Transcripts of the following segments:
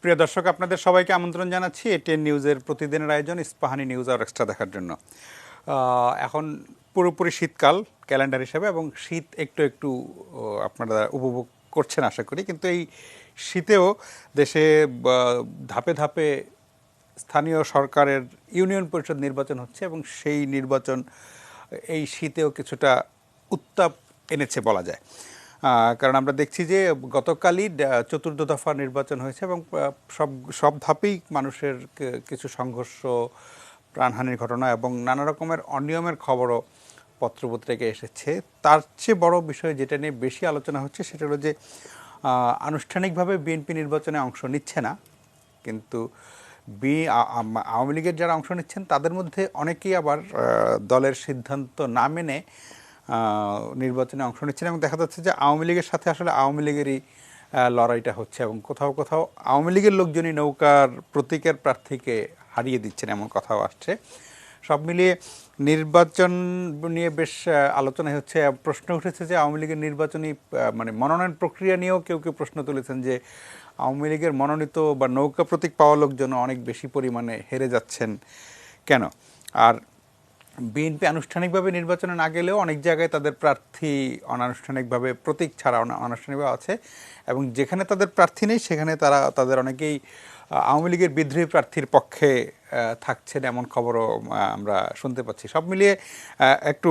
প্রিয় দর্শক, আপনাদের সবাইকে আমন্ত্রণ জানাচ্ছি এটিএন নিউজের প্রতিদিনের আয়োজন ইস্পাহানি নিউজ আর এক্সট্রা দেখার জন্য। এখন পুরোপুরি শীতকাল ক্যালেন্ডার হিসেবে, এবং শীত একটু একটু আপনারা উপভোগ করছেন আশা করি। কিন্তু এই শীতেও দেশে ধাপে ধাপে স্থানীয় সরকারের ইউনিয়ন পরিষদ নির্বাচন হচ্ছে, এবং সেই নির্বাচন এই শীতেও কিছুটা উত্তাপ এনেছে বলা যায়। কারণ আমরা দেখছি যে গতকালই চতুর্থ দফা নির্বাচন হয়েছে, এবং সব ধাপেই মানুষের কিছু সংঘর্ষ, প্রাণহানির ঘটনা এবং নানা রকমের অনিয়মের খবরও পত্রপত্রিকায় এসেছে। তার চেয়ে বড় বিষয় যেটা নিয়ে বেশি আলোচনা হচ্ছে সেটা হলো যে আনুষ্ঠানিকভাবে বিএনপি নির্বাচনে অংশ নিচ্ছে না, কিন্তু আওয়ামী লীগের যারা অংশ নিচ্ছেন তাদের মধ্যে অনেকেই আবার দলের সিদ্ধান্ত না মেনে নির্বাচনে অংশ নিচ্ছেন, এবং দেখা যাচ্ছে যে আওয়ামী লীগের সাথে আসলে আওয়ামী লীগেরই লড়াইটা হচ্ছে, এবং কোথাও কোথাও আওয়ামী লীগের লোকজনই নৌকার প্রতীকের প্রার্থীকে হারিয়ে দিচ্ছেন এমন কথাও আসছে। সব মিলিয়ে নির্বাচন নিয়ে বেশ আলোচনা হচ্ছে। প্রশ্ন উঠেছে যে আওয়ামী লীগের নির্বাচনী মানে মনোনয়ন প্রক্রিয়া নিয়েও কেউ কেউ প্রশ্ন তুলেছেন যে আওয়ামী লীগের মনোনীত বা নৌকা প্রতীক পাওয়া লোকজন অনেক বেশি পরিমাণে হেরে যাচ্ছেন কেন। আর বিএনপি আনুষ্ঠানিকভাবে নির্বাচনে না গেলেও অনেক জায়গায় তাদের প্রার্থী অনানুষ্ঠানিকভাবে প্রতীক ছাড়া অনানুষ্ঠানিকভাবে আছে, এবং যেখানে তাদের প্রার্থী নেই সেখানে তাদের অনেকেই আওয়ামী লীগের বিদ্রোহী প্রার্থীর পক্ষে থাকছেন এমন খবরও আমরা শুনতে পাচ্ছি। সব মিলিয়ে একটু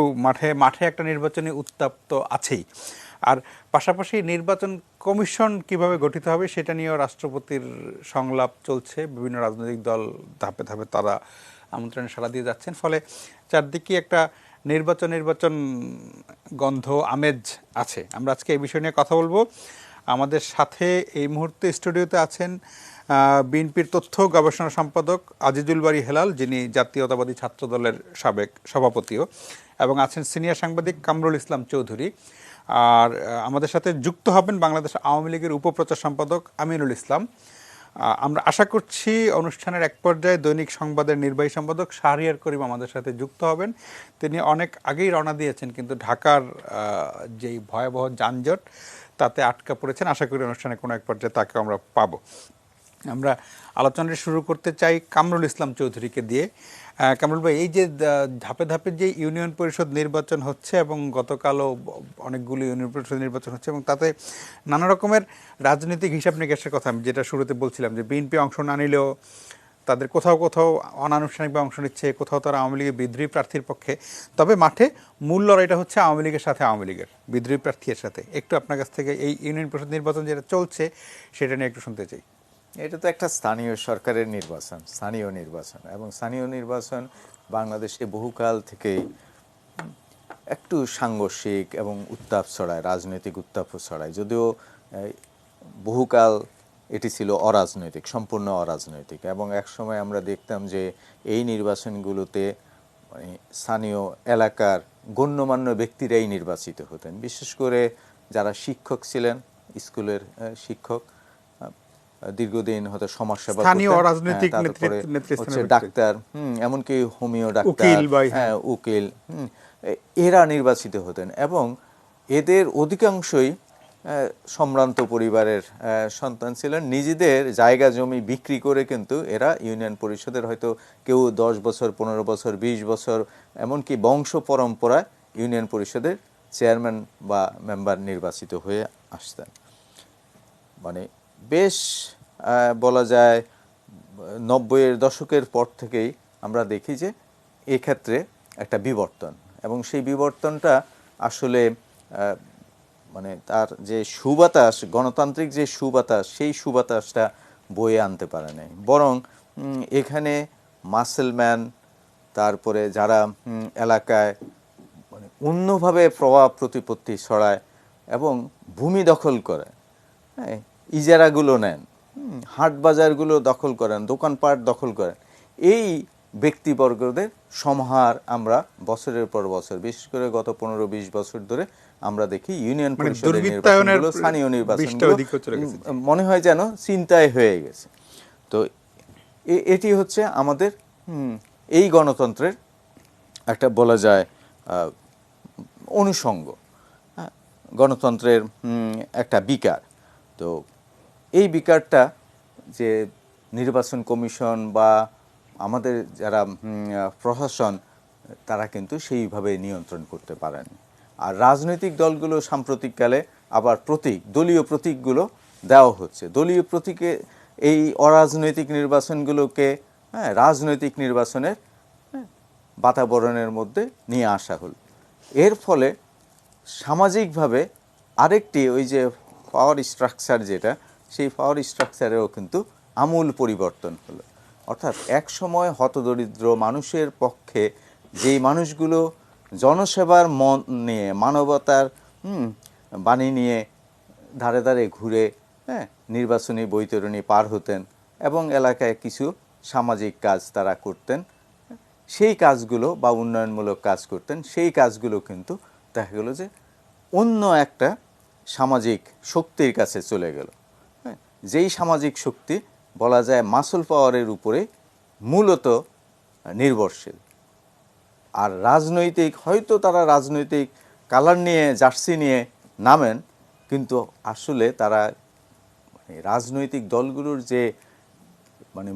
মাঠে একটা নির্বাচনী উত্তাপ তো আছেই। আর পাশাপাশি নির্বাচন কমিশন কিভাবে গঠিত হবে সেটা নিয়েও রাষ্ট্রপতির সংলাপ চলছে। বিভিন্ন রাজনৈতিক দল ধাপে ধাপে তারা আমন্ত্রণে সাড়া দিয়ে যাচ্ছেন, ফলে চারদিকে একটা নির্বাচন গন্ধ আমেজ আছে। আমরা আজকে এই বিষয় নিয়ে কথা বলবো। আমাদের সাথে এই মুহূর্তে স্টুডিওতে আছেন বিএনপির তথ্য গবেষণা সম্পাদক আজিজুল বারী হেলাল, যিনি জাতীয়তাবাদী ছাত্র দলের সাবেক সভাপতিও, এবং আছেন সিনিয়র সাংবাদিক কামরুল ইসলাম চৌধুরী। আর আমাদের সাথে যুক্ত হবেন বাংলাদেশ আওয়ামী লীগের উপপ্রচার সম্পাদক আমিনুল ইসলাম। আমরা আশা করছি অনুষ্ঠানের এক পর্যায়ে দৈনিক সংবাদের নির্বাহী সম্পাদক শাহরিয়ার করিম আমাদের সাথে যুক্ত হবেন। তিনি অনেক আগেই রওনা দিয়েছেন, কিন্তু ঢাকার যেই ভয়াবহ যানজট তাতে আটকা পড়েছেন। আশা করি অনুষ্ঠানে কোনো এক পর্যায়ে তাকে আমরা পাবো। আমরা আলোচনাটি শুরু করতে চাই কামরুল ইসলাম চৌধুরীকে দিয়ে। কামরুল ভাই, এই যে ধাপে ধাপে যে ইউনিয়ন পরিষদ নির্বাচন হচ্ছে, এবং গতকালও অনেকগুলো ইউনিয়ন পরিষদ নির্বাচন হচ্ছে, এবং তাতে নানা রকমের রাজনৈতিক হিসাব নিকাশের কথা আমি যেটা শুরুতে বলছিলাম, যে বিএনপি অংশ না নিলেও তাদের কোথাও কোথাও অনানুষ্ঠানিকভাবে অংশ নিচ্ছে, কোথাও তারা আওয়ামী লীগের বিদ্রোহী প্রার্থীর পক্ষে। তবে মাঠে মূল লড়াইটা হচ্ছে আওয়ামী লীগের সাথে আওয়ামী লীগের বিদ্রোহী প্রার্থীর সাথে। একটু আপনার কাছ থেকে এই ইউনিয়ন পরিষদ নির্বাচন যেটা চলছে সেটা নিয়ে একটু শুনতে চাই। এটা তো একটা স্থানীয় সরকারের নির্বাচন, স্থানীয় নির্বাচন, এবং স্থানীয় নির্বাচন বাংলাদেশে বহুকাল থেকেই একটু সাংঘর্ষিক এবং উত্তাপ ছড়ায়, রাজনৈতিক উত্তাপ ছড়ায়। যদিও বহুকাল এটি ছিল অরাজনৈতিক, সম্পূর্ণ অরাজনৈতিক, এবং একসময় আমরা দেখতাম যে এই নির্বাচনগুলোতে মানে স্থানীয় এলাকার গণ্যমান্য ব্যক্তিরাই নির্বাচিত হতেন, বিশেষ করে যারা শিক্ষক ছিলেন, স্কুলের শিক্ষক, দীর্ঘদিন হয়তো সমাজসেবা করতেন, তারপরে হচ্ছে ডাক্তার, এমনকি হোমিও ডাক্তার, উকিল, এরা নির্বাচিত হতেন, এবং এদের অধিকাংশই সম্ভ্রান্ত পরিবারের সন্তান ছিলেন। নিজেদের জায়গা জমি বিক্রি করে কিন্তু এরা ইউনিয়ন পরিষদের হয়তো কেউ 10 বছর, 15 বছর, 20 বছর, এমনকি বংশ পরম্পরায় ইউনিয়ন পরিষদের চেয়ারম্যান বা মেম্বার নির্বাচিত হয়ে আসতেন। মানে বেশ বলা যায় 90-এর দশকের পর থেকেই আমরা দেখি যে এক্ষেত্রে একটা বিবর্তন, এবং সেই বিবর্তনটা আসলে মানে তার যে সুবাতাস, গণতান্ত্রিক যে সুবাতাস, সেই সুবাতাসটা বয়ে আনতে পারে নাই, বরং এখানে মাসেলম্যান, তারপরে যারা এলাকায় মানে অন্যভাবে প্রভাব প্রতিপত্তি ছড়ায় এবং ভূমি দখল করে, হ্যাঁ, ইজারাগুলো নেন, হাট বাজারগুলো দখল করেন, দোকানপাট দখল করেন, এই ব্যক্তিবর্গদের সমাহার আমরা বছরের পর বছর, বিশেষ করে গত 15-20 বছর ধরে আমরা দেখি ইউনিয়ন পরিষদের নির্বাচনগুলো, স্থানীয় নির্বাচনগুলো মনে হয় যেন চিন্তায় হয়ে গেছে। তো এটি হচ্ছে আমাদের এই গণতন্ত্রের একটা বলা যায় অনুষঙ্গ, গণতন্ত্রের একটা বিকার। তো এই বিকারটা যে নির্বাচন কমিশন বা আমাদের যারা প্রশাসন, তারা কিন্তু সেইভাবে নিয়ন্ত্রণ করতে পারেন। আর রাজনৈতিক দলগুলো সাম্প্রতিককালে আবার দলীয় প্রতীকগুলো দেওয়া হচ্ছে। দলীয় প্রতীকে এই অরাজনৈতিক নির্বাচনগুলোকে রাজনৈতিক নির্বাচনের বাতাবরণের মধ্যে নিয়ে আসা হলো। এর ফলে সামাজিকভাবে আরেকটি ওই যে পাওয়ার স্ট্রাকচার যেটা, সেই পাওয়ার স্ট্রাকচারেও কিন্তু আমূল পরিবর্তন হলো। অর্থাৎ এক সময় হতদরিদ্র মানুষের পক্ষে যেই মানুষগুলো জনসেবার মন নিয়ে, মানবতার বাণী নিয়ে ধারে ধারে ঘুরে নির্বাচনী বৈতরণী পার হতেন এবং এলাকায় কিছু সামাজিক কাজ তারা করতেন, সেই কাজগুলো বা উন্নয়নমূলক কাজ করতেন, সেই কাজগুলো কিন্তু দেখা গেল যে অন্য একটা সামাজিক শক্তির কাছে চলে গেল। যেই সামাজিক শক্তি বলা যায় মাসল পাওয়ারের উপরে মূলত নির্ভরশীল। আর রাজনৈতিক, হয়তো তারা রাজনৈতিক কালার নিয়ে, জার্সি নিয়ে নামেন, কিন্তু আসলে তারা রাজনৈতিক দলগুলোর যে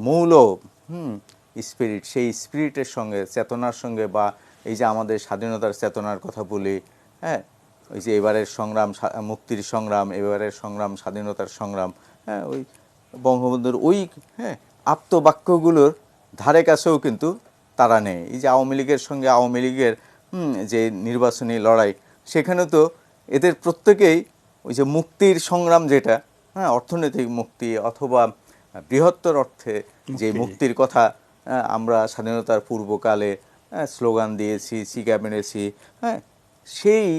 মৌল স্পিরিট, সেই স্পিরিটের সঙ্গে, চেতনার সঙ্গে, বা এই যে আমাদের স্বাধীনতার চেতনার কথা বলি, ওই যে এবারের সংগ্রাম মুক্তির সংগ্রাম, এবারের সংগ্রাম স্বাধীনতার সংগ্রাম, ওই বঙ্গবন্ধুর ওই আপ্তবাক্যগুলোর ধারে কাছেও কিন্তু তারা নেই। এই যে আওয়ামী লীগের সঙ্গে আওয়ামী লীগের যে নির্বাচনী লড়াই, সেখানে তো এদের প্রত্যেকেই ওই যে মুক্তির সংগ্রাম যেটা, অর্থনৈতিক মুক্তি অথবা বৃহত্তর অর্থে যে মুক্তির কথা আমরা স্বাধীনতার পূর্বকালে স্লোগান দিয়েছি, চিকা মেরেছি, সেই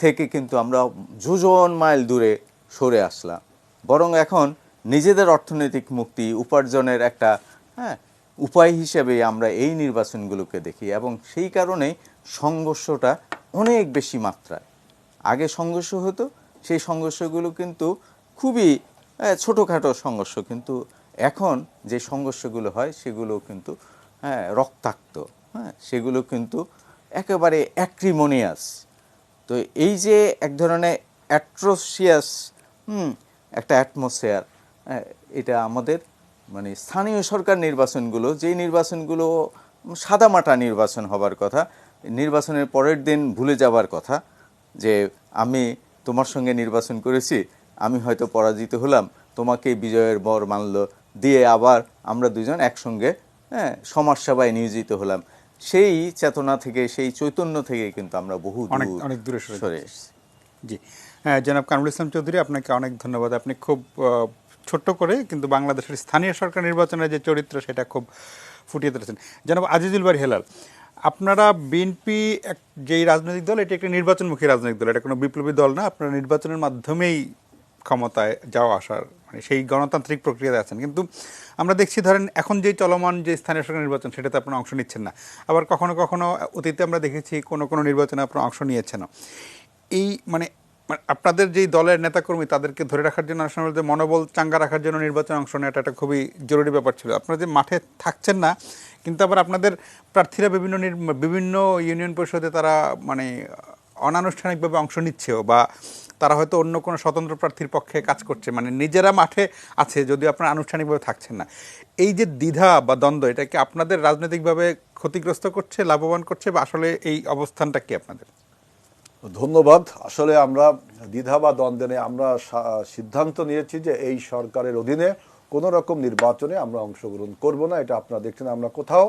থেকে কিন্তু আমরা যোজন মাইল দূরে সরে আসলাম। বরং এখন নিজেদের অর্থনৈতিক মুক্তি উপার্জনের একটা উপায় হিসেবে আমরা এই নির্বাচনগুলোকে দেখি, এবং সেই কারণেই সংঘর্ষটা অনেক বেশি মাত্রায়। আগে সংঘর্ষ হতো, সেই সংঘর্ষগুলো কিন্তু খুবই ছোটোখাটো সংঘর্ষ, কিন্তু এখন যে সংঘর্ষগুলো হয় সেগুলো কিন্তু রক্তাক্ত, সেগুলো কিন্তু একেবারে অ্যাক্রিমোনিয়াস। তো এই যে এক ধরনের অ্যাট্রোসিয়াস একটা অ্যাটমসফিয়ার, এটা আমাদের স্থানীয় সরকার নির্বাচনগুলো, যেই নির্বাচনগুলো সাদামাটা নির্বাচন হবার কথা, নির্বাচনের পরের দিন ভুলে যাবার কথা যে আমি তোমার সঙ্গে নির্বাচন করেছি, আমি হয়তো পরাজিত হলাম, তোমাকে বিজয়ের বর মানল দিয়ে আবার আমরা দুজন একসঙ্গে সমাজসেবায় নিয়োজিত হলাম। সেই চেতনা থেকে, সেই চৈতন্য থেকে কিন্তু আমরা বহু অনেক দূরে সরে এসেছি। জি, জনাব কামরুল ইসলাম চৌধুরী, আপনাকে অনেক ধন্যবাদ। আপনি খুব ছোট্ট করে কিন্তু বাংলাদেশের স্থানীয় সরকার নির্বাচনের যে চরিত্র সেটা খুব ফুটিয়ে তুলেছেন। জনাব আজিজুল বারী হেলাল, আপনারা বিএনপি যেই রাজনৈতিক দল, এটি একটি নির্বাচনমুখী রাজনৈতিক দল, এটা কোনো বিপ্লবী দল না। আপনারা নির্বাচনের মাধ্যমেই ক্ষমতায় যাওয়া আসার সেই গণতান্ত্রিক প্রক্রিয়াতে আছেন, কিন্তু আমরা দেখছি ধরেন এখন যে চলমান যে স্থানীয় সরকার নির্বাচন, সেটাতে আপনারা অংশ নিচ্ছেন না। আবার কখনো কখনো অতীতে আমরা দেখেছি কোনো নির্বাচনে আপনারা অংশ নিয়েছেন। এই আপনাদের যেই দলের নেতাকর্মী, তাদেরকে ধরে রাখার জন্য, আসলে মনোবল চাঙ্গা রাখার জন্য নির্বাচনে অংশ নেওয়াটা একটা খুবই জরুরি ব্যাপার ছিল। আপনারা যে মাঠে থাকছেন না, কিন্তু আবার আপনাদের প্রার্থীরা বিভিন্ন ইউনিয়ন পরিষদে তারা অনানুষ্ঠানিকভাবে অংশ নিচ্ছেও, বা তারা হয়তো অন্য কোনো স্বতন্ত্র প্রার্থীর পক্ষে কাজ করছে, নিজেরা মাঠে আছে যদিও আপনারা আনুষ্ঠানিকভাবে থাকছেন না। এই যে দ্বিধা বা দ্বন্দ্ব, এটা কি আপনাদের রাজনৈতিকভাবে ক্ষতিগ্রস্ত করছে, লাভবান করছে, বা আসলে এই অবস্থানটা কি আপনাদের? ধন্যবাদ। আসলে আমরা দ্বিধা বা দ্বন্দ্বে নেই, আমরা সিদ্ধান্ত নিয়েছি যে এই সরকারের অধীনে কোনো রকম নির্বাচনে আমরা অংশগ্রহণ করব না। এটা আপনারা দেখছেন, আমরা কোথাও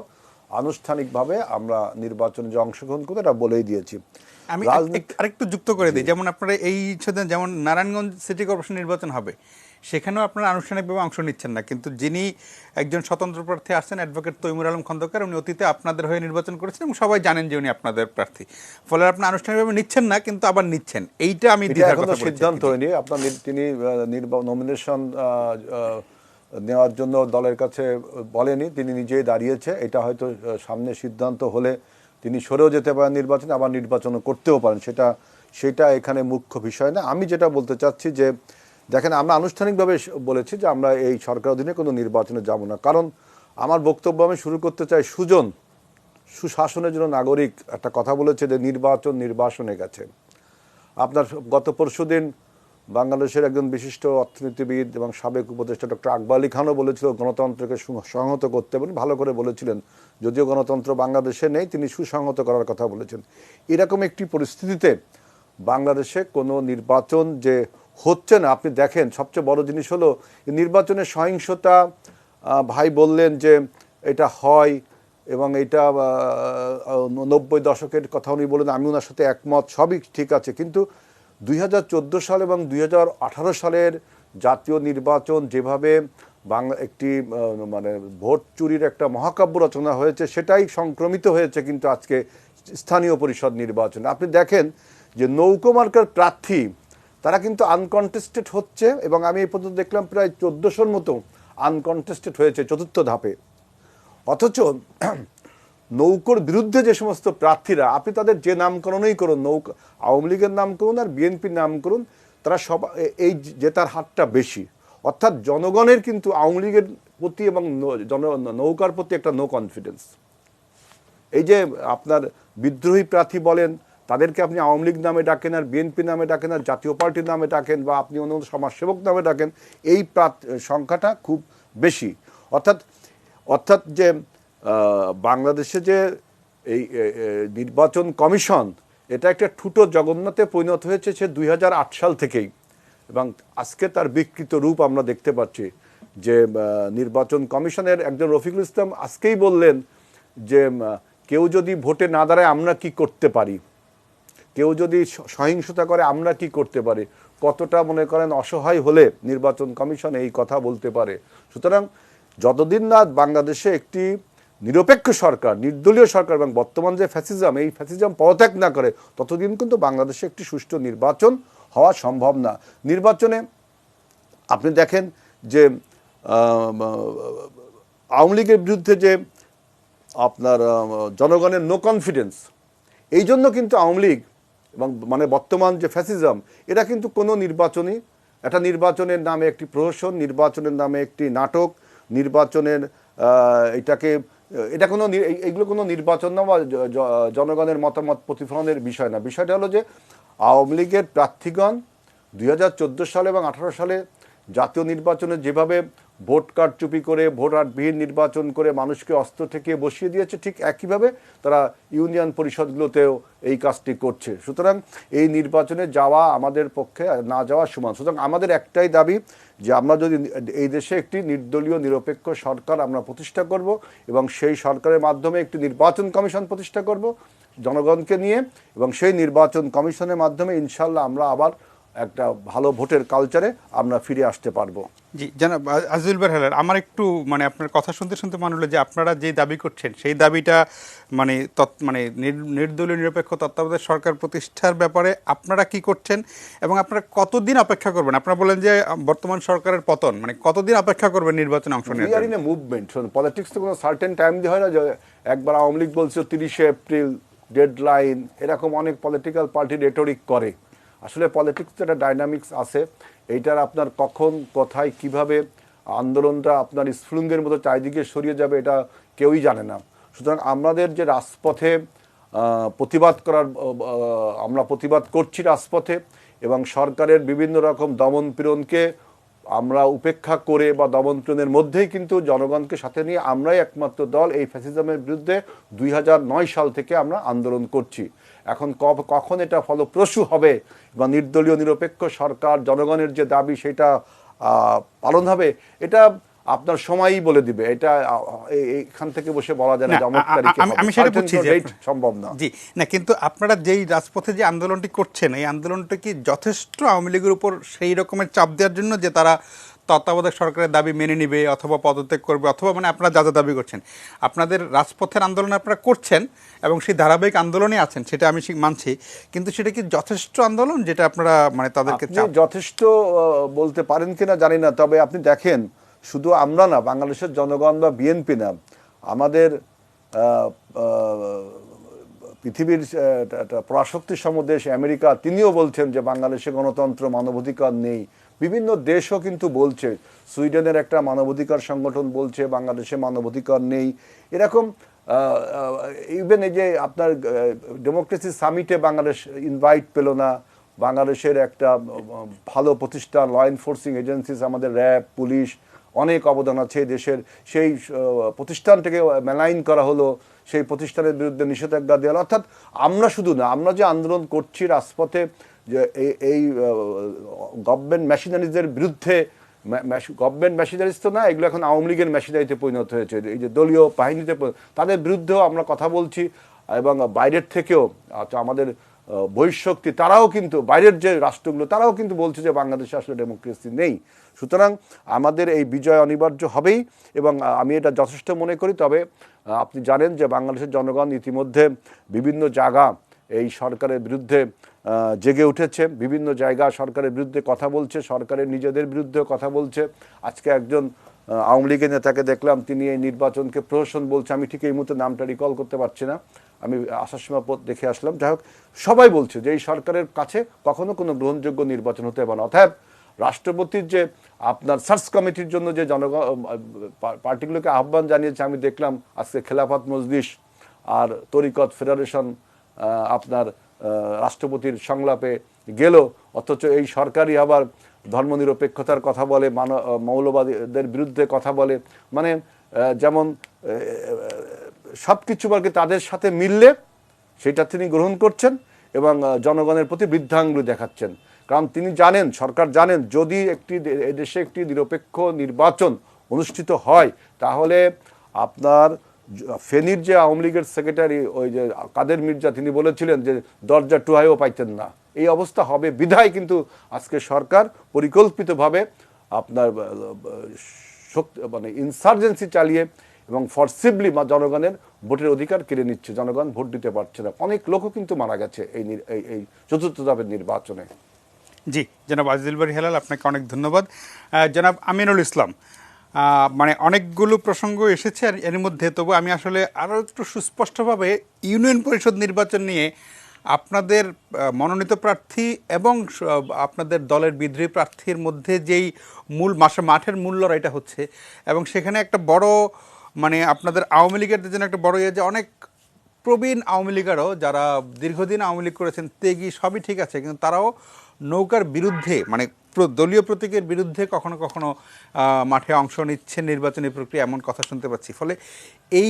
আনুষ্ঠানিকভাবে আমরা নির্বাচনে যে অংশগ্রহণ করবো এটা বলেই দিয়েছি। আমি আরেকটু যুক্ত করে দিই, যেমন আপনারা এই যেমন নারায়ণগঞ্জ সিটি কর্পোরেশন নির্বাচন হবে, সেখানেও আপনারা আনুষ্ঠানিকভাবে অংশ নিচ্ছেন না, কিন্তু যিনি একজন স্বতন্ত্র প্রার্থী আসছেন অ্যাডভোকেট তৈমুর আলম খন্দকার, উনি অতীতে আপনাদের হয়ে নির্বাচন করেছেন এবং সবাই জানেন যে উনি আপনাদের প্রার্থী। ফলে আপনি আনুষ্ঠানিকভাবে নিচ্ছেন না, কিন্তু আবার নিচ্ছেন। এইটা আমি সিদ্ধান্ত হয়নি। আপনার তিনি নমিনেশন নেওয়ার জন্য দলের কাছে বলেনি, তিনি নিজেই দাঁড়িয়েছে। এটা হয়তো সামনে সিদ্ধান্ত হলে তিনি সরেও যেতে পারেন নির্বাচনে, আবার নির্বাচনও করতেও পারেন, সেটা এখানে মুখ্য বিষয় না। আমি যেটা বলতে চাচ্ছি যে দেখেন, আমরা আনুষ্ঠানিকভাবে বলেছি যে আমরা এই সরকার অধীনে কোনো নির্বাচনে যাব না, কারণ আমার বক্তব্য আমি শুরু করতে চাই সুশাসনের জন্য নাগরিক একটা কথা বলেছে যে নির্বাচনে গেছে। আপনার গত পরশুদিন বাংলাদেশের একজন বিশিষ্ট অর্থনীতিবিদ এবং সাবেক উপদেষ্টা ডক্টর আকবর আলী খানও বলেছিল গণতন্ত্রকে সুসংহত করতে এবং ভালো করে বলেছিলেন, যদিও গণতন্ত্র বাংলাদেশে নেই, তিনি সুসংহত করার কথা বলেছেন। এরকম একটি পরিস্থিতিতে বাংলাদেশে কোনো নির্বাচন যে হচ্ছে না, আপনি দেখেন সবচেয়ে বড় জিনিস হলো নির্বাচনের সহিংসতা। ভাই বললেন যে এটা হয় এবং এটা 90 দশকের কথা উনি বলেন, আমি ওনার সাথে একমত, সবই ঠিক আছে, কিন্তু 2014 সাল এবং 2018 সালের জাতীয় নির্বাচন যেভাবে বাংলা একটি মানে ভোট চুরির একটা মহাকাব্য রচনা হয়েছে, সেটাই সংক্রমিত হয়েছে কিন্তু আজকে স্থানীয় পরিষদ নির্বাচন। আপনি দেখেন যে নৌকো মার্কার প্রার্থী তারা কিন্তু আনকনটেস্টেড হচ্ছে, এবং আমি এই পর্যন্ত দেখলাম প্রায় 1400-র মতো আনকনটেস্টেড হয়েছে চতুর্থ ধাপে। অথচ নৌকোর বিরুদ্ধে যে সমস্ত প্রার্থীরা, আপনি তাদের যে নামকরণই করুন, নৌকা আওয়ামী লীগের নাম করুন আর বিএনপির নাম করুন, তারা সব এই জেতার হারটা বেশি। অর্থাৎ জনগণের কিন্তু আওয়ামী লীগের প্রতি এবং নৌকার প্রতি একটা নো কনফিডেন্স। এই যে আপনার বিদ্রোহী প্রার্থী বলেন, তাদেরকে আপনি আওয়ামী লীগ নামে ডাকেন আর বিএনপি নামে ডাকেন আর জাতীয় পার্টির নামে ডাকেন বা আপনি অন্য সমাজসেবক নামে ডাকেন, এই সংখ্যাটা খুব বেশি। অর্থাৎ যে বাংলাদেশে যে এই নির্বাচন কমিশন, এটা একটা ঠুটো জগন্নাথে পরিণত হয়েছে সে 2008 সাল থেকেই, এবং আজকে তার বিকৃত রূপ আমরা দেখতে পাচ্ছি। যে নির্বাচন কমিশনের একজন রফিকুল ইসলাম আজকেই বললেন যে কেউ যদি ভোটে না দাঁড়ায় আমরা কি করতে পারি, কেউ যদি সহিংসতা করে আমরা কি করতে পারি। কতটা মনে করেন অসহায় হলে নির্বাচন কমিশন এই কথা বলতে পারে। সুতরাং যতদিন না বাংলাদেশে একটি নিরপেক্ষ সরকার, নির্দলীয় সরকার এবং বর্তমান যে ফ্যাসিজম, এই ফ্যাসিজম পদত্যাগ না করে, ততদিন কিন্তু বাংলাদেশে একটি সুষ্ঠু নির্বাচন হওয়া সম্ভব না। নির্বাচনে আপনি দেখেন যে আওয়ামী লীগের বিরুদ্ধে যে আপনার জনগণের নো কনফিডেন্স, এই জন্য কিন্তু আওয়ামী লীগ এবং মানে বর্তমান যে ফ্যাসিজম, এরা কিন্তু কোনো নির্বাচনই, একটা নির্বাচনের নামে একটি প্রহসন, নির্বাচনের নামে একটি নাটক, নির্বাচনের এটা কোনো এইগুলো কোনো নির্বাচন না বা জনগণের মতামত প্রতিফলনের বিষয় না। বিষয়টা হলো যে আওয়ামী লীগের প্রার্থীগণ 2014 সালে এবং 2018 সালে জাতীয় নির্বাচনে যেভাবে ভোট কারচুপি করে ভোটারবিহীন নির্বাচন করে মানুষকে অস্ত্র থেকে বসিয়ে দিয়েছে, ঠিক একইভাবে তারা ইউনিয়ন পরিষদগুলোতেও এই কাজটি করছে। সুতরাং এই নির্বাচনে যাওয়া আমাদের পক্ষে না যাওয়া সমান। সুতরাং আমাদের একটাই দাবি যে আমরা যদি এই দেশে একটি নির্দলীয় নিরপেক্ষ সরকার আমরা প্রতিষ্ঠা করব এবং সেই সরকারের মাধ্যমে একটি নির্বাচন কমিশন প্রতিষ্ঠা করব জনগণকে নিয়ে, এবং সেই নির্বাচন কমিশনের মাধ্যমে ইনশাল্লাহ আমরা আবার একটা ভালো ভোটের কালচারে আমরা ফিরে আসতে পারবো। জি জনাব আজিজুল বের, আমার একটু মানে আপনার কথা শুনতে শুনতে মনে হলো যে আপনারা যে দাবি করছেন সেই দাবিটা মানে নির্দলীয় নিরপেক্ষ তত্ত্বাবধায়ক সরকার প্রতিষ্ঠার ব্যাপারে আপনারা কি করছেন এবং আপনারা কতদিন অপেক্ষা করবেন? আপনারা বলেন যে বর্তমান সরকারের পতন, মানে কতদিন অপেক্ষা করবেন নির্বাচনে অংশ নেওয়ার জন্য? মুভমেন্ট, পলিটিক্স তো কোনো সার্টেন টাইম দিয়ে হয় না। যে একবার আওয়ামী লীগ বলছে 30শে এপ্রিল ডেডলাইন, এরকম অনেক পলিটিক্যাল পার্টি রেটরিক করে। আসলে পলিটিক্স একটা ডাইনামিক্স আছে, এইটার আপনার কখন কোথায় কিভাবে আন্দোলনটা আপনার স্ফুলিঙ্গের মতো চারিদিকে সরিয়ে যাবে এটা কেউই জানে না। সুতরাং আমাদের যে রাজপথে প্রতিবাদ করার, আমরা প্রতিবাদ করছি রাজপথে, এবং সরকারের বিভিন্ন রকম দমন পীড়নকে আমরা উপেক্ষা করে বা দমন পীড়নের মধ্যেই কিন্তু জনগণকে সাথে নিয়ে আমরাই একমাত্র দল এই ফ্যাসিজমের বিরুদ্ধে 2009 সাল থেকে আমরা আন্দোলন করছি। এখন কখন এটা ফলপ্রসূ হবে বা নির্দলীয় নিরপেক্ষ সরকার জনগণের যে দাবি সেটা পালন হবে, এটা আপনার সময়ই বলে দিবে। এটা এখান থেকে বসে বলা যায় না আমি সেটা বুঝছি যে সম্ভব না। জি না, কিন্তু আপনারা যেই রাজপথে যে আন্দোলনটি করছেন, এই আন্দোলনটা কি যথেষ্ট আওয়ামী লীগের উপর সেই রকমের চাপ দেওয়ার জন্য যে তারা তত্ত্বাবধায়ক সরকারের দাবি মেনে নিবে অথবা পদত্যাগ করবে, অথবা মানে আপনারা যা যা দাবি করছেন, আপনাদের রাজপথের আন্দোলন আপনারা করছেন এবং সেই ধারাবাহিক আন্দোলনে আছেন, সেটা আমি মানছি, কিন্তু সেটা কি যথেষ্ট আন্দোলন যেটা আপনারা মানে তাদেরকে যথেষ্ট বলতে পারেন কিনা জানি না। তবে আপনি দেখেন, শুধু আমরা না, বাংলাদেশের জনগণ বা বিএনপি না, আমাদের পৃথিবীর পরাশক্তিসম দেশ আমেরিকা, তিনিও বলছেন যে বাংলাদেশে গণতন্ত্র মানবাধিকার নেই। বিভিন্ন দেশও কিন্তু বলছে, সুইডেনের একটা মানবাধিকার সংগঠন বলছে বাংলাদেশে মানবাধিকার নেই। এরকম ইভেন এই যে আপনার ডেমোক্রেসি সামিটে বাংলাদেশ ইনভাইট পেল না, বাংলাদেশের একটা ভালো প্রতিষ্ঠান, ল এনফোর্সিং এজেন্সিস, আমাদের র্যাব, পুলিশ, অনেক অবদান আছে দেশের। সেই প্রতিষ্ঠানটাকে মেলাইন করা হলো, সেই প্রতিষ্ঠানের বিরুদ্ধে নিষেধাজ্ঞা দেওয়া হলো। অর্থাৎ আমরা শুধু না, আমরা যে আন্দোলন করছি রাজপথে, যে এই গভর্নমেন্ট মেশিনারিজের বিরুদ্ধে, গভর্নমেন্ট মেশিনারিজ তো না, এগুলো এখন আওয়ামী লীগের মেশিনারিতে পরিণত হয়েছে, এই যে দলীয় বাহিনীতে, তাদের বিরুদ্ধেও আমরা কথা বলছি। এবং বাইরের থেকেও আমাদের বহিঃশক্তি, তারাও কিন্তু, বাইরের যে রাষ্ট্রগুলো, তারাও কিন্তু বলছে যে বাংলাদেশে আসলে ডেমোক্রেসি নেই। সুতরাং আমাদের এই বিজয় অনিবার্য হবেই, এবং আমি এটা যথেষ্ট মনে করি। তবে আপনি জানেন যে বাংলাদেশের জনগণ ইতিমধ্যে বিভিন্ন জায়গা এই সরকারের বিরুদ্ধে জেগে উঠেছে, বিভিন্ন জায়গা সরকারের বিরুদ্ধে কথা বলছে, সরকারের নিজেদের বিরুদ্ধেও কথা বলছে। আজকে একজন আওয়ামী লীগের নেতাকে দেখলাম, তিনি এই নির্বাচনকে প্রহসন বলছে। আমি ঠিক এই মুহূর্তে নামটা রিকল করতে পারছি না, আমি আসার সময় পথ দেখে আসলাম। যাই হোক, সবাই বলছে যে এই সরকারের কাছে কখনো কোনো গ্রহণযোগ্য নির্বাচন হতে পারে না। অর্থাৎ রাষ্ট্রপতির যে আপনার সার্চ কমিটির জন্য যে জনগণ পার্টিগুলোকে আহ্বান জানিয়েছে, আমি দেখলাম আজকে খেলাফত মজলিস আর তরিকত ফেডারেশন আপনার রাষ্ট্রপতির সংলাপে গেল, অথচ এই সরকারই আবার ধর্মনিরপেক্ষতার কথা বলে, মৌলবাদীদের বিরুদ্ধে কথা বলে। মানে যেমন সব কিছু বলকে তাদের সাথে মিললে সেটা তিনি গ্রহণ করছেন এবং জনগণের প্রতি বৃদ্ধাঙ্গুলি দেখাচ্ছেন। কারণ তিনি জানেন, সরকার জানেন, যদি দেশে একটি নিরপেক্ষ নির্বাচন অনুষ্ঠিত হয়, তাহলে আপনার ফেনীর যে আওয়ামী লীগের সেক্রেটারি, ওই যে কাদের মির্জা, তিনি বলেছিলেন যে দরজা টুহাইও পাইতেন না। এই অবস্থা হবে বিধায় কিন্তু আজকে সরকার পরিকল্পিতভাবে আপনার মানে ইনসার্জেন্সি চালিয়ে এবং ফর্সিবলি জনগণের ভোটের অধিকার কেড়ে নিচ্ছে। জনগণ ভোট দিতে পারছে না, অনেক লোকও কিন্তু মারা গেছে এই চতুর্থ ধাপের নির্বাচনে। জি, জনাব আজিজুল বারী হেলাল, আপনাকে অনেক ধন্যবাদ। জনাব আমিনুল ইসলাম, মানে অনেকগুলো প্রসঙ্গ এসেছে আর এর মধ্যে, তবু আমি আসলে আরও একটু সুস্পষ্টভাবে ইউনিয়ন পরিষদ নির্বাচন নিয়ে আপনাদের মনোনীত প্রার্থী এবং আপনাদের দলের বিদ্রোহী প্রার্থীর মধ্যে যেই মূল মাঠের মূল লড়াইটা হচ্ছে, এবং সেখানে একটা বড়, মানে আপনাদের আওয়ামী লীগের জন্য একটা বড় যে অনেক প্রবীণ আওয়ামী লীগারও, যারা দীর্ঘদিন আওয়ামী লীগ করেছেন, তেগি সবই ঠিক আছে, কিন্তু তারাও নৌকার বিরুদ্ধে, মানে দলীয় প্রতীকের বিরুদ্ধে কখনো কখনো মাঠে অংশ নিচ্ছে নির্বাচনী প্রক্রিয়া, এমন কথা শুনতে পাচ্ছি। ফলে এই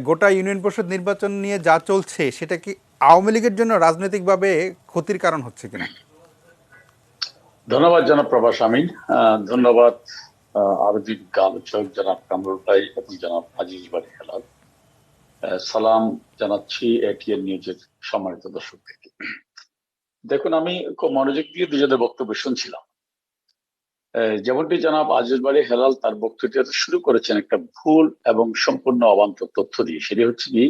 গোটা ইউনিয়ন পরিষদ নির্বাচন নিয়ে যা চলছে, সেটা কি আওয়ামী লীগের জন্য রাজনৈতিকভাবে ক্ষতির কারণ হচ্ছে কিনা? ধন্যবাদ জনাব প্রভাস আমিন, ধন্যবাদ আরবিক আলোচক জনাব কামরুল ভাই এবং জনাব আজিজ বারী হেলাল। সালাম জানাচ্ছি এটিএন নিউজের সম্মানিত দর্শকদেরকে। দেখুন, আমি খুব মনোযোগ দিয়ে দুজনের বক্তব্য শুনছিলাম। যেমনটি জনাব আজিজ বারী হেলাল তার বক্তব্যটা শুরু করেছেন একটা ভুল এবং সম্পূর্ণ অবান্তর তথ্য দিয়ে। সেটি হচ্ছে কি,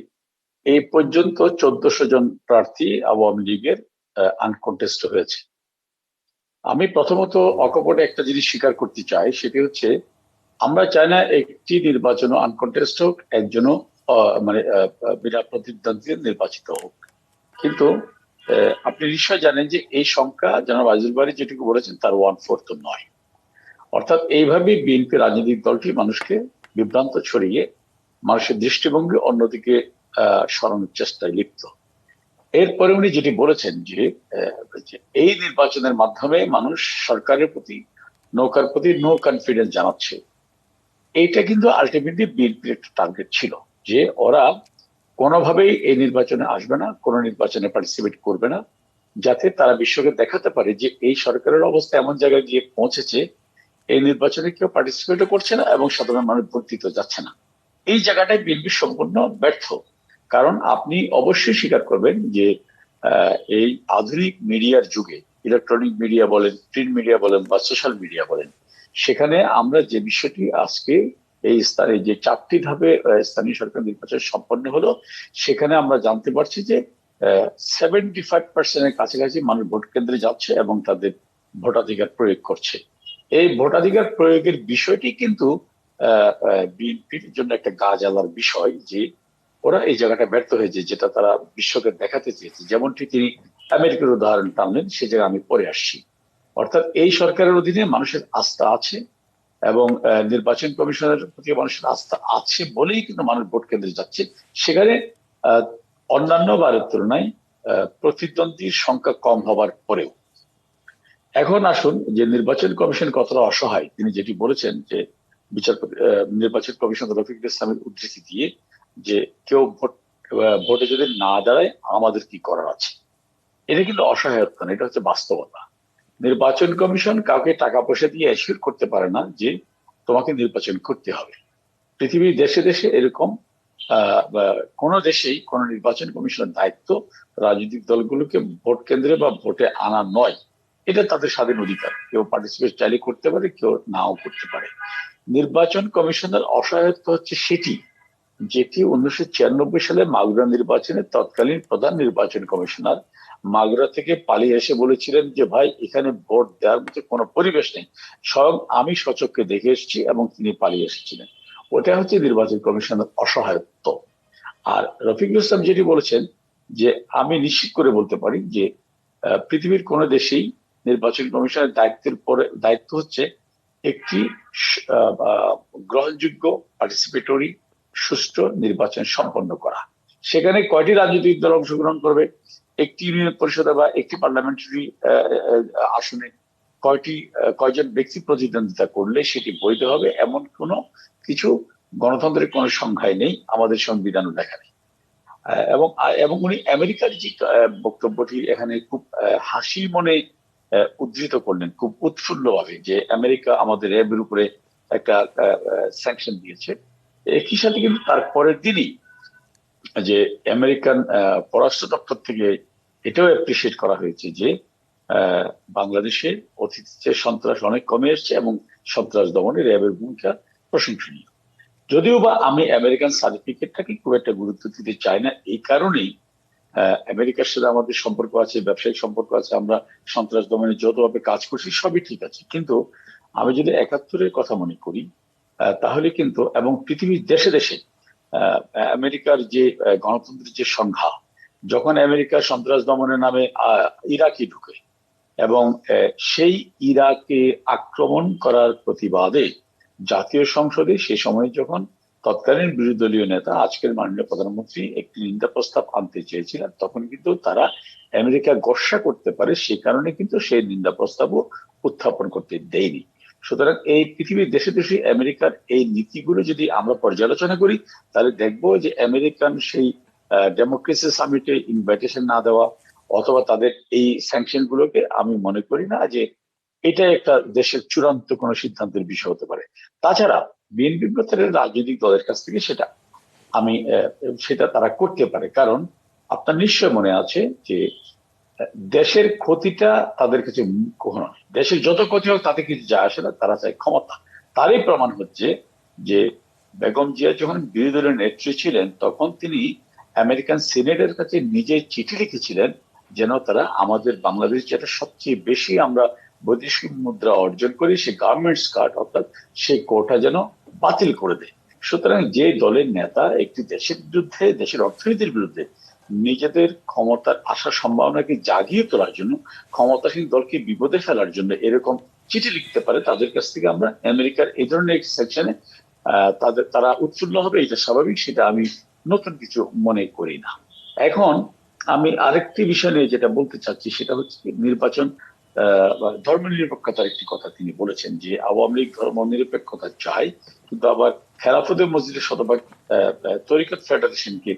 এই পর্যন্ত 1400 জন প্রার্থী আওয়ামী লীগের আনকন্টেস্ট হয়েছে। আমি প্রথমত অকপটে একটা জিনিস স্বীকার করতে চাই, সেটি হচ্ছে আমরা চাই না একটি নির্বাচন আনকন্টেস্ট হোক, একজনও মানে বিনা প্রতিদ্বন্দ্বী নির্বাচিত হোক। কিন্তু আপনি নিশ্চয় জানেন যে এই সংখ্যা জনাব আজিজুল বারী যেটুকু বলেছেন তার 1/4 নয়। অর্থাৎ এইভাবে বিএনপি রাজনৈতিক দলটি মানুষকে বিভ্রান্ত ছড়িয়ে মানুষের দৃষ্টিভঙ্গি অন্যদিকে সরানোর চেষ্টায় লিপ্ত। এরপরে উনি যেটি বলেছেন যে এই নির্বাচনের মাধ্যমে মানুষ সরকারের প্রতি, নৌকার প্রতি নো কনফিডেন্স জানাচ্ছে। এইটা কিন্তু আলটিমেটলি বিএনপির একটা টার্গেট ছিল, যে ওরা কোনোভাবেই এই নির্বাচনে আসবে না, কোন নির্বাচনে পার্টিসিপেট করবে না, যাতে তারা বিশ্বকে দেখাতে পারে যে এই সরকারের অবস্থা এমন জায়গায় গিয়ে পৌঁছেছে, এই নির্বাচনে কেউ পার্টিসিপেটও করছে না এবং সাধারণ মানুষ ভোট দিতে যাচ্ছে না। এই জায়গাটায় বিএনপি সম্পূর্ণ ব্যর্থ। কারণ আপনি অবশ্যই স্বীকার করবেন যে এই আধুনিক মিডিয়ার যুগে, ইলেকট্রনিক মিডিয়া বলেন, প্রিন্ট মিডিয়া বলেন বা সোশ্যাল মিডিয়া বলেন, সেখানে আমরা যে বিষয়টি আজকে এই স্থানে যে 4টি ধাপে স্থানীয় সরকার নির্বাচন সম্পন্ন হলো, সেখানে আমরা জানতে পারছি যে 75% কাছাকাছি মানুষ ভোট কেন্দ্রে যাচ্ছে এবং তাদের ভোটাধিকার প্রয়োগ করছে। এই ভোটাধিকার প্রয়োগের বিষয়টি কিন্তু বিএনপির জন্য একটা গা জ্বালার বিষয়, যে ওরা এই জায়গাটা ব্যর্থ হয়েছে, যেটা তারা বিশ্বকে দেখাতে চেয়েছে। যেমনটি তিনি আমেরিকার উদাহরণ টানলেন, সে জায়গায় আমি পরে আসছি। অর্থাৎ এই সরকারের অধীনে মানুষের আস্থা আছে এবং নির্বাচন কমিশনের প্রতি মানুষের আস্থা আছে বলেই কিন্তু মানুষ ভোট কেন্দ্রে যাচ্ছে। সেখানে অন্যান্য বারের তুলনায় প্রতিদ্বন্দ্বীর সংখ্যা কম হবার পরেও এখন আসুন যে নির্বাচন কমিশন কতটা অসহায়, তিনি যেটি বলেছেন যে বিচারপতি নির্বাচন কমিশন রফিকুল ইসলামের উদ্ধৃতি দিয়ে যে কেউ ভোটে যদি না দাঁড়ায় আমাদের কি করার আছে, এটা কিন্তু অসহায়ত্ব না, এটা হচ্ছে বাস্তবতা। নির্বাচন কমিশন কাউকে টাকা পয়সা দিয়ে অ্যাসিওর করতে পারে না যে তোমাকে নির্বাচন করতে হবে। পৃথিবীর দেশে দেশে এরকম কোন দেশেই কোন নির্বাচন কমিশনের দায়িত্ব রাজনৈতিক দলগুলোকে ভোট কেন্দ্রে বা ভোটে আনা নয়। এটা তাদের স্বাধীন অধিকার, কেউ পার্টিসিপেট চাইলে করতে পারে, কেউ নাও করতে পারে। নির্বাচন কমিশনের অসহায়ত্ব হচ্ছে সেটি যেটি 1996 সালে মাগুরা নির্বাচনে তৎকালীন প্রধান নির্বাচন কমিশনার মাগুরা থেকে পালিয়ে এসে বলেছিলেন যে ভাই এখানে ভোট দেওয়ার মতো কোনো পরিবেশ নেই, স্বয়ং আমি স্বচক্ষে দেখে এসেছি, এবং তিনি পালিয়ে এসেছিলেন। ওটা হচ্ছে নির্বাচন কমিশনের অসহায়ত্ব। আর রফিকুল ইসলাম যেটি বলেছেন যে আমি নিশ্চিত করে বলতে পারি যে পৃথিবীর কোন দেশেই নির্বাচন কমিশনের দায়িত্ব হচ্ছে একটি গ্রহণযোগ্য পার্টিসিপেটরি সুষ্ঠু নির্বাচন সম্পন্ন করা। সেখানে কয়টি রাজনৈতিক দল অংশগ্রহণ করবে, একটি ইউনিয়ন পরিষদে বা একটি পার্লামেন্টারি আসনে কয়জন ব্যক্তি প্রতিদ্বন্দ্বিতা করলে সেটি বৈধ হবে, এমন কোনো কিছু গণতন্ত্রের কোনো সংখ্যায় নেই, আমাদের সংবিধানও দেখা নেই। এবং এবং উনি আমেরিকার যে বক্তব্যটি এখানে খুব হাসি মনে উদ্ধৃত করলেন খুব উৎফুল্ল ভাবে, যে আমেরিকা আমাদের র্যাবের উপরে একটা স্যাংশন দিয়েছে। একই সাথে কিন্তু তার পরের দিনই যে আমেরিকান পররাষ্ট্র দপ্তর থেকে এটাও অ্যাপ্রিসিয়েট করা হয়েছে যে বাংলাদেশে অতীতে সন্ত্রাস অনেক কমে এসছে এবং সন্ত্রাস দমনে র্যাবের ভূমিকা প্রশংসনীয়। যদিও বা আমি আমেরিকান সার্টিফিকেটটাকে খুব একটা গুরুত্ব দিতে চাই না, এই কারণেই আমেরিকার সাথে আমাদের সম্পর্ক আছে, ব্যবসায়িক সম্পর্ক আছে, আমরা সন্ত্রাস দমনে যতভাবে কাজ করছি সবই ঠিক আছে। কিন্তু আমি যদি 71-এর কথা মনে করি তাহলে কিন্তু, এবং পৃথিবীর দেশে দেশে আমেরিকার যে গণতন্ত্রের যে সংখ্যা, যখন আমেরিকা সন্ত্রাস দমনের নামে ইরাকে ঢুকে এবং সেই ইরাকে আক্রমণ করার প্রতিবাদে জাতীয় সংসদে সে সময় যখন তৎকালীন বিরোধী দলীয় নেতা আজকের মাননীয় প্রধানমন্ত্রী একটি নিন্দা প্রস্তাব আনতে চেয়েছিলেন, তখন কিন্তু তারা আমেরিকা গোসা করতে পারে, সে কারণে কিন্তু সেই নিন্দা প্রস্তাবও উত্থাপন করতে দেয়নি। সুতরাং এই পৃথিবীর দেশে দেশে আমেরিকার এই নীতিগুলো যদি আমরা পর্যালোচনা করি তাহলে দেখবো যে আমেরিকান সেই ডেমোক্রেসি সামিটে ইনভাইটেশন না দেওয়া অথবা তাদের এই স্যাংশন গুলোকে আমি মনে করি না যে এটা একটা দেশের চূড়ান্ত কোনো সিদ্ধান্তের বিষয় হতে পারে। তাছাড়া বিএনপি প্রচারের রাজনৈতিক দলের কাছ থেকে সেটা তারা করতে পারে, কারণ আপনার নিশ্চয় মনে আছে যে দেশের ক্ষতিটা তাদের কাছে কখনো নয়, দেশের যত ক্ষতি হোক তাতে কিছু যায় আসে না, তারা চায় ক্ষমতা। তারই প্রমাণ হচ্ছে যে বেগম জিয়া যখন বিরোধী দলের নেত্রী ছিলেন তখন তিনি আমেরিকান সিনেটের কাছে নিজে চিঠি লিখেছিলেন যেন তারা আমাদের বাংলাদেশ যেটা সবচেয়ে বেশি আমরা বৈদেশিক মুদ্রা অর্জন করি সেই গার্মেন্টস কার্ড অর্থাৎ সেই কোটা যেন বাতিল করে দেয়। সুতরাং যে দলের নেতা একটি দেশের বিরুদ্ধে, দেশের অর্থনীতির বিরুদ্ধে নিজেদের ক্ষমতার আসার সম্ভাবনাকে জাগিয়ে তোলার জন্য, ক্ষমতাসীন দলকে বিপদে ফেলার জন্য এরকম চিঠি লিখতে পারে, তাদের কাছ থেকে আমরা আমেরিকার এই ধরনের সেকশনে তারা উৎফুল্ল হবে, এটা স্বাভাবিক, সেটা আমি নতুন কিছু মনে করি না। এখন আমি আরেকটি বিষয় নিয়ে যেটা বলতে চাচ্ছি সেটা হচ্ছে নির্বাচন ধর্ম নিরপেক্ষতার একটি কথা তিনি বলেছেন যে আওয়ামী লীগ ধর্ম নিরপেক্ষতা চায়, কিন্তু আবার খেলাফতে মসজিদের শতভাগ তরিকত ফেডারেশনকে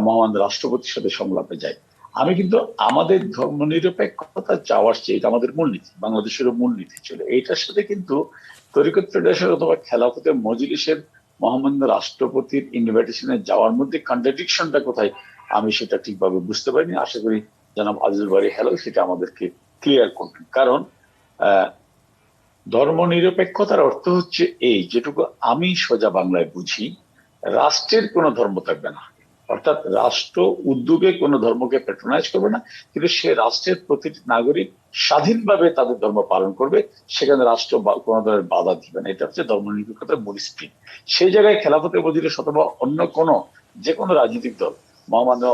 মহান রাষ্ট্রপতির সাথে সংলাপে যায়। আমি কিন্তু আমাদের ধর্ম নিরপেক্ষতা চাওয়ার চেয়ে, এটা আমাদের মূলনীতি, বাংলাদেশেরও মূলনীতি ছিল, এইটার সাথে কিন্তু তরিকত ফেডারেশন অথবা খেলাফতে মজলিসের মহামান্য রাষ্ট্রপতির ইনভাইটেশনে যাওয়ার মধ্যে কন্ট্রাডিকশনটা কোথায় আমি সেটা ঠিকভাবে বুঝতে পারিনি। আশা করি জনাব আজিজুল বারী হেলাল সেটা আমাদেরকে ক্লিয়ার করবেন। কারণ ধর্ম নিরপেক্ষতার অর্থ হচ্ছে এই, যেটুকু আমি সোজা বাংলায় বুঝি, রাষ্ট্রের কোনো ধর্ম থাকবে না, অর্থাৎ রাষ্ট্র উদ্যোগে কোনো ধর্মকে প্যাট্রোনাইজ করবে না, কিন্তু সে রাষ্ট্রের প্রতিটি নাগরিক স্বাধীনভাবে তাদের ধর্ম পালন করবে, সেখানে রাষ্ট্র কোনো ধরনের বাধা দিবে না। এটা হচ্ছে ধর্ম নিরপেক্ষতার মূল স্প্রিং। সেই জায়গায় খেলাফতে মজলিস অথবা অন্য যে কোনো রাজনৈতিক দল মহামান্য